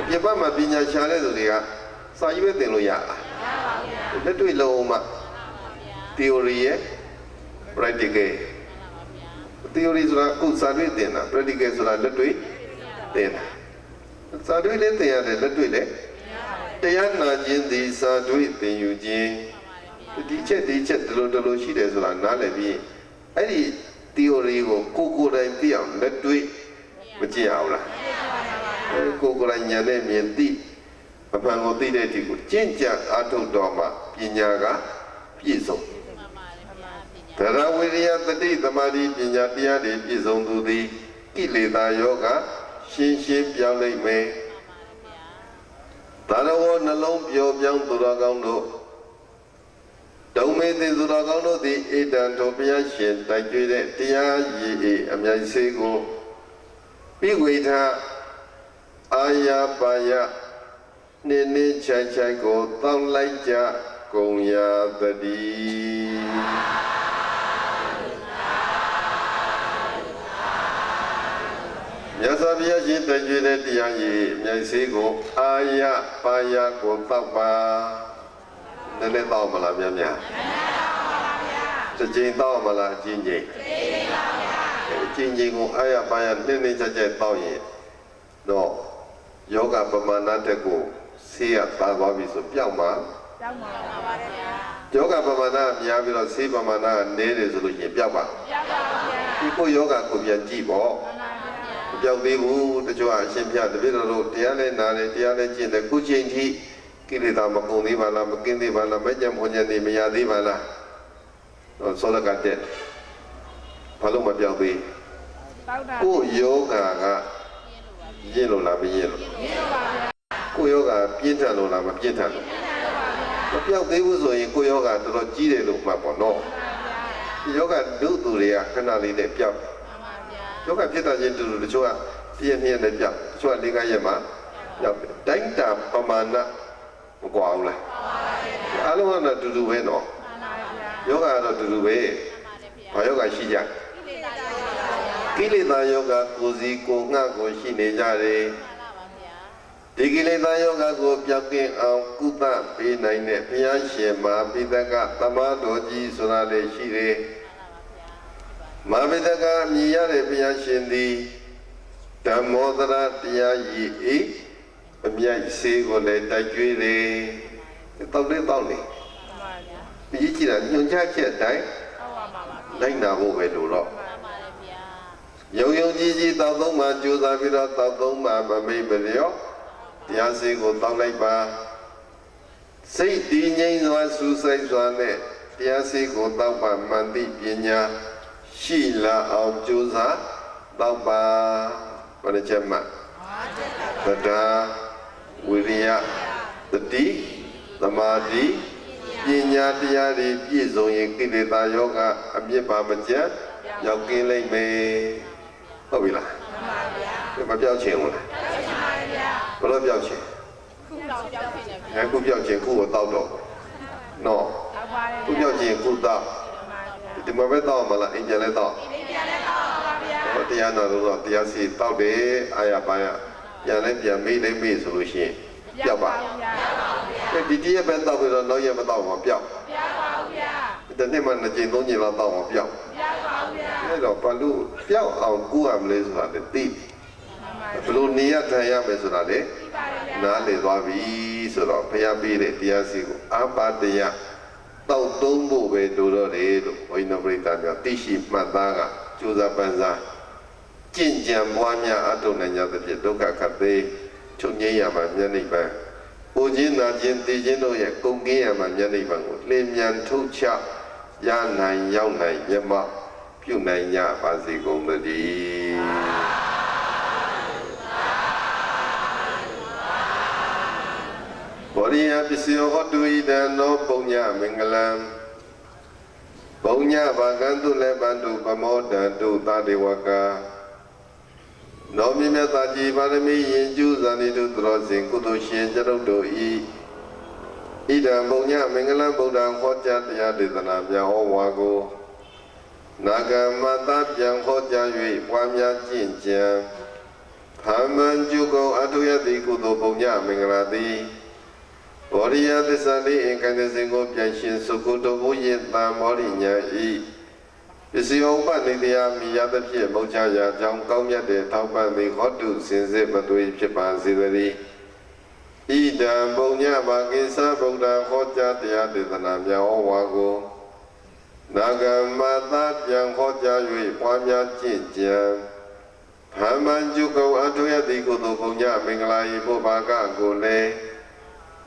ပြပမှာပညာရှားတဲ့သူတွေကစာရေးပဲသင်လို့ရလားမရပါဘူးဗျာလက်တွေ့လုံးအောင်မှ theory ရဲ့ practical theory ဆိုတာကိုစာတွေ့သင်တာ practical ဆိုတာလက်တွေ့သင်တာစာတွေ့လည်းသင်ရတယ်လက်တွေ့လည်းတရားနာခြင်းသည်စာတွေ့သင်ယူခြင်းဒီချက်ဒီလိုရှိတယ်ဆိုတာနားလည်ပြီးအဲ့ဒီ theory ကိုကိုယ်တိုင်သိအောင်လက်တွေ့မကြည့်အောင်လားကိုယ်တိုင်ဉာဏ်နဲ့မြင်သိအမှန်ကိုသိတဲ့အထိကိုကျင့်ကြံအားထုတ်တော်မှာပညာကပြည့်စုံသရဝိရိယတတိသမာဓိပညာတရားတွေပြည့်စုံသူသည်ကိလေသာယောဂရှင်းပြောင်းလိုက်မယ်သာရဝနှလုံးပျော်ပြောင်းသူတော်ကောင်းတို့ဒုံမေသိသူတော်ကောင်းတို့သည်ဣဒံတော်ဘုရားရှင်တိုက်ကြွတဲ့တရားရည်အမြတ်စေကိုပိဝေထအာယပါယနေချိုင်ကိုတောင်းလိုက်ကြကုန်ရာတည်းမြတ်စွာဘုရားရှင်တည်ကြွတဲ့တရားရည်အမြတ်စေကိုအာယပါယကိုတောက်ပါနည်းနည်းတောက်မလားများတစ်ချိန်တောက်မလားအချင်းချင်းအချင်းချင်းကိုအာယပါယနည်းနည်းချက်တောက်ရင်တော့ယောဂပမာဏတက်ကိုဆေးရပါသွားပြီဆိုပြောက်မှာပါပါတယ်ဗျာယောဂပမာဏများပြီးတော့ဆေးပမာဏနည်းတယ်ဆိုလို့ရှိရင်ပြောက်ပါဗျာဒီကိုယောဂကိုပြန်ကြည့်ပေါ့ပြောက်သေးဘူးတချို့အရှင်ပြတပည့်တော်တို့တရားလဲနာတယ်တရားလဲကျင့်တယ်ခုချိန်ထိကိလေသာမကုန်သေးပါလားမကင်းသေးပါလားမကြံဖွန်ကြံသေးမရသေးပါလားတော့သောလကတက်ဘာလို့မပြောက်သေးကိုယောဂကရင့်လို့လားမရင့်လို့ကိုယောဂပြင်းထန်လို့လားမပြင်းထန်လို့မပြောက်သေးဘူးဆိုရင်ကိုယောဂတော်တော်ကြီးတယ်လို့မှတ်ပေါ့နော်ဒီယောဂဒုသူတွေကခဏလေးနဲ့ပြောက်ယောဂဖြစ်တာချင်းတူတချို့ကပြည့်နဲ့ပြောက်တချို့က၄-၅ရက်မှာပြောက်တိုင်းတာပမာဏမကွာဘူးလားအားလုံးကတော့တူတူပဲနော်ယောဂကတော့တူတူပဲဘာယောဂရှိကြကိလေသာယောဂကိုယ်စီကိုငှကိုရှိနေကြတယ်ဒီကိလေသာယောဂကိုပြောက်ကင်းအောင်ကုသပေးနိုင်တဲ့ဘုရားရှင်မဟာပိဋကသမာတော်ကြီးဆိုတာလည်းရှိတယ်မဟာပိဋကမြည်ရတဲ့ဘုရားရှင်သည်ဓမ္မောသရတရားရည်အမြတ်စေကိုလည်းတိုက်ကြွေးတယ်တောက်လေးတောက်နေ ပြီးကြည့်တာညွန်ချချက်တိုင်း ဟုတ်ပါပါဗျာ လိုက်နာဖို့ပဲလို့တော့ မှန်ပါတယ်ဗျာ ယုံယုံကြည်ကြည်တောက်သုံးမှာကြိုးစားပြီးတော့တောက်သုံးမှာမမိတ်မလျော့တရားစင်ကိုတောက်လိုက်ပါစိတ်တည်ငြိမ်စွာစူးစိုက်စွာနဲ့တရားစင်ကိုတောက်ပါမှန်သည့်ပညာရှိလာအောင်ကြိုးစားတောက်ပါဘယ်နှချက်မှသဒ္ဒါဝိရိယတတိသမာဓိပညာတရားတွေပြည့်စုံရင်ကိလေသာယောဂအမြစ်ပါမကျန်ရောက်ကင်းလိမ့်မယ်ဟုတ်ပြီလား မှန်ပါဗျာ မပြောက်ချင်ဘူးလား ဟုတ်ပါဗျာ ဘယ်လိုပြောက်ချင် ခုတော့ကြောက်နေတယ်ဗျာ အခုပြောက်ချင်ခုကိုတောက်တော့နော် ဟုတ်ပါတယ် ခုပြောက်ချင်ခုတောက် မှန်ပါဗျာဒီမှာပဲတောက်မလားအင်ဂျင်လည်းတောက် ဒီပြန်လဲတော့ပါဗျာ ဟောတရားနာလို့တော့တရားစီတောက်တယ်အာရပါရပြန်လဲပြန်မေးလဲမေးဆိုလို့ရှိရင်ပြောက်ပါ ဗျာ ဒီတည်းပဲတောက်ပြီးတော့နောက်ရက်မတောက်မှာပြောက် ဗျာပါဗျာ ဒီနေ့မှ2ချိန်3ချိန်လောက်တောက်မှာပြောက် ဗျာပါဗျာ အဲ့တော့ဘာလို့ပြောက်အောင်ကူရမလဲဆိုတာလေသိ မှန်ပါ ဘလို့နေရထိုင်ရမယ်ဆိုတာလေ ဒီပါတယ်ဗျာ နားလေသွားပြီဆိုတော့ဘုရားပေးတဲ့တရားစီကိုအာပါတရားတောက်သုံးဖို့ပဲလိုတော့တယ်လို့ဘုန်းကြီးတို့ပြိတ္တာများသိရှိမှတ်သားကကြိုးစားပန်းစားကျင့်ကြံပွားများအထုံနိုင်ကြသဖြင့်ဒုက္ခခတ်သိချုပ်ငြိမ်းရမှာမျက်နှိပ်ပန်းပူခြင်းနာခြင်းသိခြင်းတို့ရဲ့ကုန်ကင်းရမှာမျက်နှိပ်ပန်းကိုလင်းမြန်ထုတ်ချရနိုင်ရောက်နိုင်မျက်မှောက်ပြုနိုင်ကြပါစေကုန်သတည်းဘောရိယပစ္စယောဟောတုဣဒံနောပုံညမင်္ဂလံပုံညဘာကံတုလည်းပန္တုပမောဒံတုသာဒေဝကာနောမြမြတ်သာကြည်ပါရမီယင်ကျူးဇာနိတုသရောစဉ်ကုသိုလ်ရှင်ကျရုပ်တို့ဤဣဒံပုံညမင်္ဂလံဗုဒ္ဓံဟောကြားတရားဒေသနာများဟောဝါကိုနာဂမတပြန်ဟောကြား၍ပွားများကျင့်ကြံသမ္မံကျုကောအထုယတိကုသိုလ်ပုံညမင်္ဂလာတိဘောရိယသစ္စာလေးအင်္ဂန္တစင်ကိုပြန်ရှင်စုကုတဘုယေတံမောရိညာဤပစ္စယောဥပနိတရားမိယသဖြင့်မုတ်ချရာကြောင့်ကောင်းမြတ်တဲ့ထောက်ပံ့သည်ဟောတုစင်စစ်မသွေဖြစ်ပါစေတည်းဣဒံပုံညဘာကိစ္စဗုဒ္ဓဟောကြားတရားဒေသနာများဟောဝါကိုနာဂမတပြန်ဟောကြား၍ပွားများကျင့်ကြံဗမ္မံကျုကောအထုယတိကုသိုလ်ပုံညမင်္ဂလာဤဘုဘာကကိုလည်း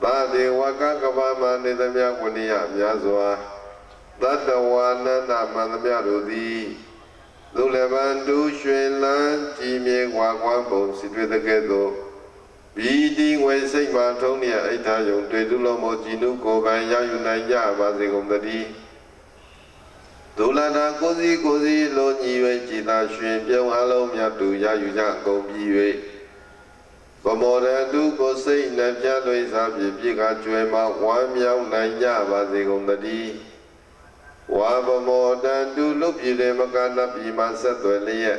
သာဒေဝကကဗမနေသမျှဝဏိယများစွာသတ္တဝါနန္ဒမန္တမြတို့သည်လူလည်းပန်တူရွှေလန်းကြည်မြေဝါကွမ်းပုံစီတွေ့တဲ့ကဲ့သို့ဘီတီငွေစိတ်မှထုံးလျက်အိဋ္ဌာယုံတွေ့သူလုံးမို့ကြည်နုကိုယ်ပိုင်ရယူနိုင်ကြပါစေကုန်သတည်းဒုလနာကိုစီလိုညီ၍ကြည်သာရွှင်ပြုံးအလုံးမြတ်တူရယူကြကုန်ပြီး၍ဗမောရတုကိုစိတ်နှပြလွေစားပြည့်ပြည့်ကကျွဲမှဝမ်းမြောက်နိုင်ကြပါစေကုန်သတည်းဝါဗမောတန်တုလူပြည်တွေမကနပြည်မှာဆက်သွယ်လျက်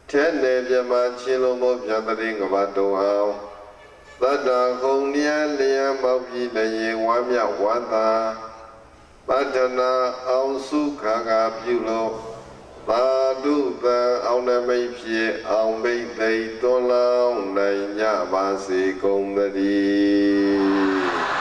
ထဲနေပြမချင်းလုံးမို့ပြတရင်ကဘာတုံအောင်သတ္တခုံလျက်လျက်မောက်ပြီးလည်းဝမ်းမြောက်ဝမ်းသာပတ္ထနာအောင်စုခါကပြုလို့သာဓုတံအောင်နမိတ်ဖြစ်အောင်ဘိသိသွန်လောင်းနိုင်ကြပါစေကုန်သတည်း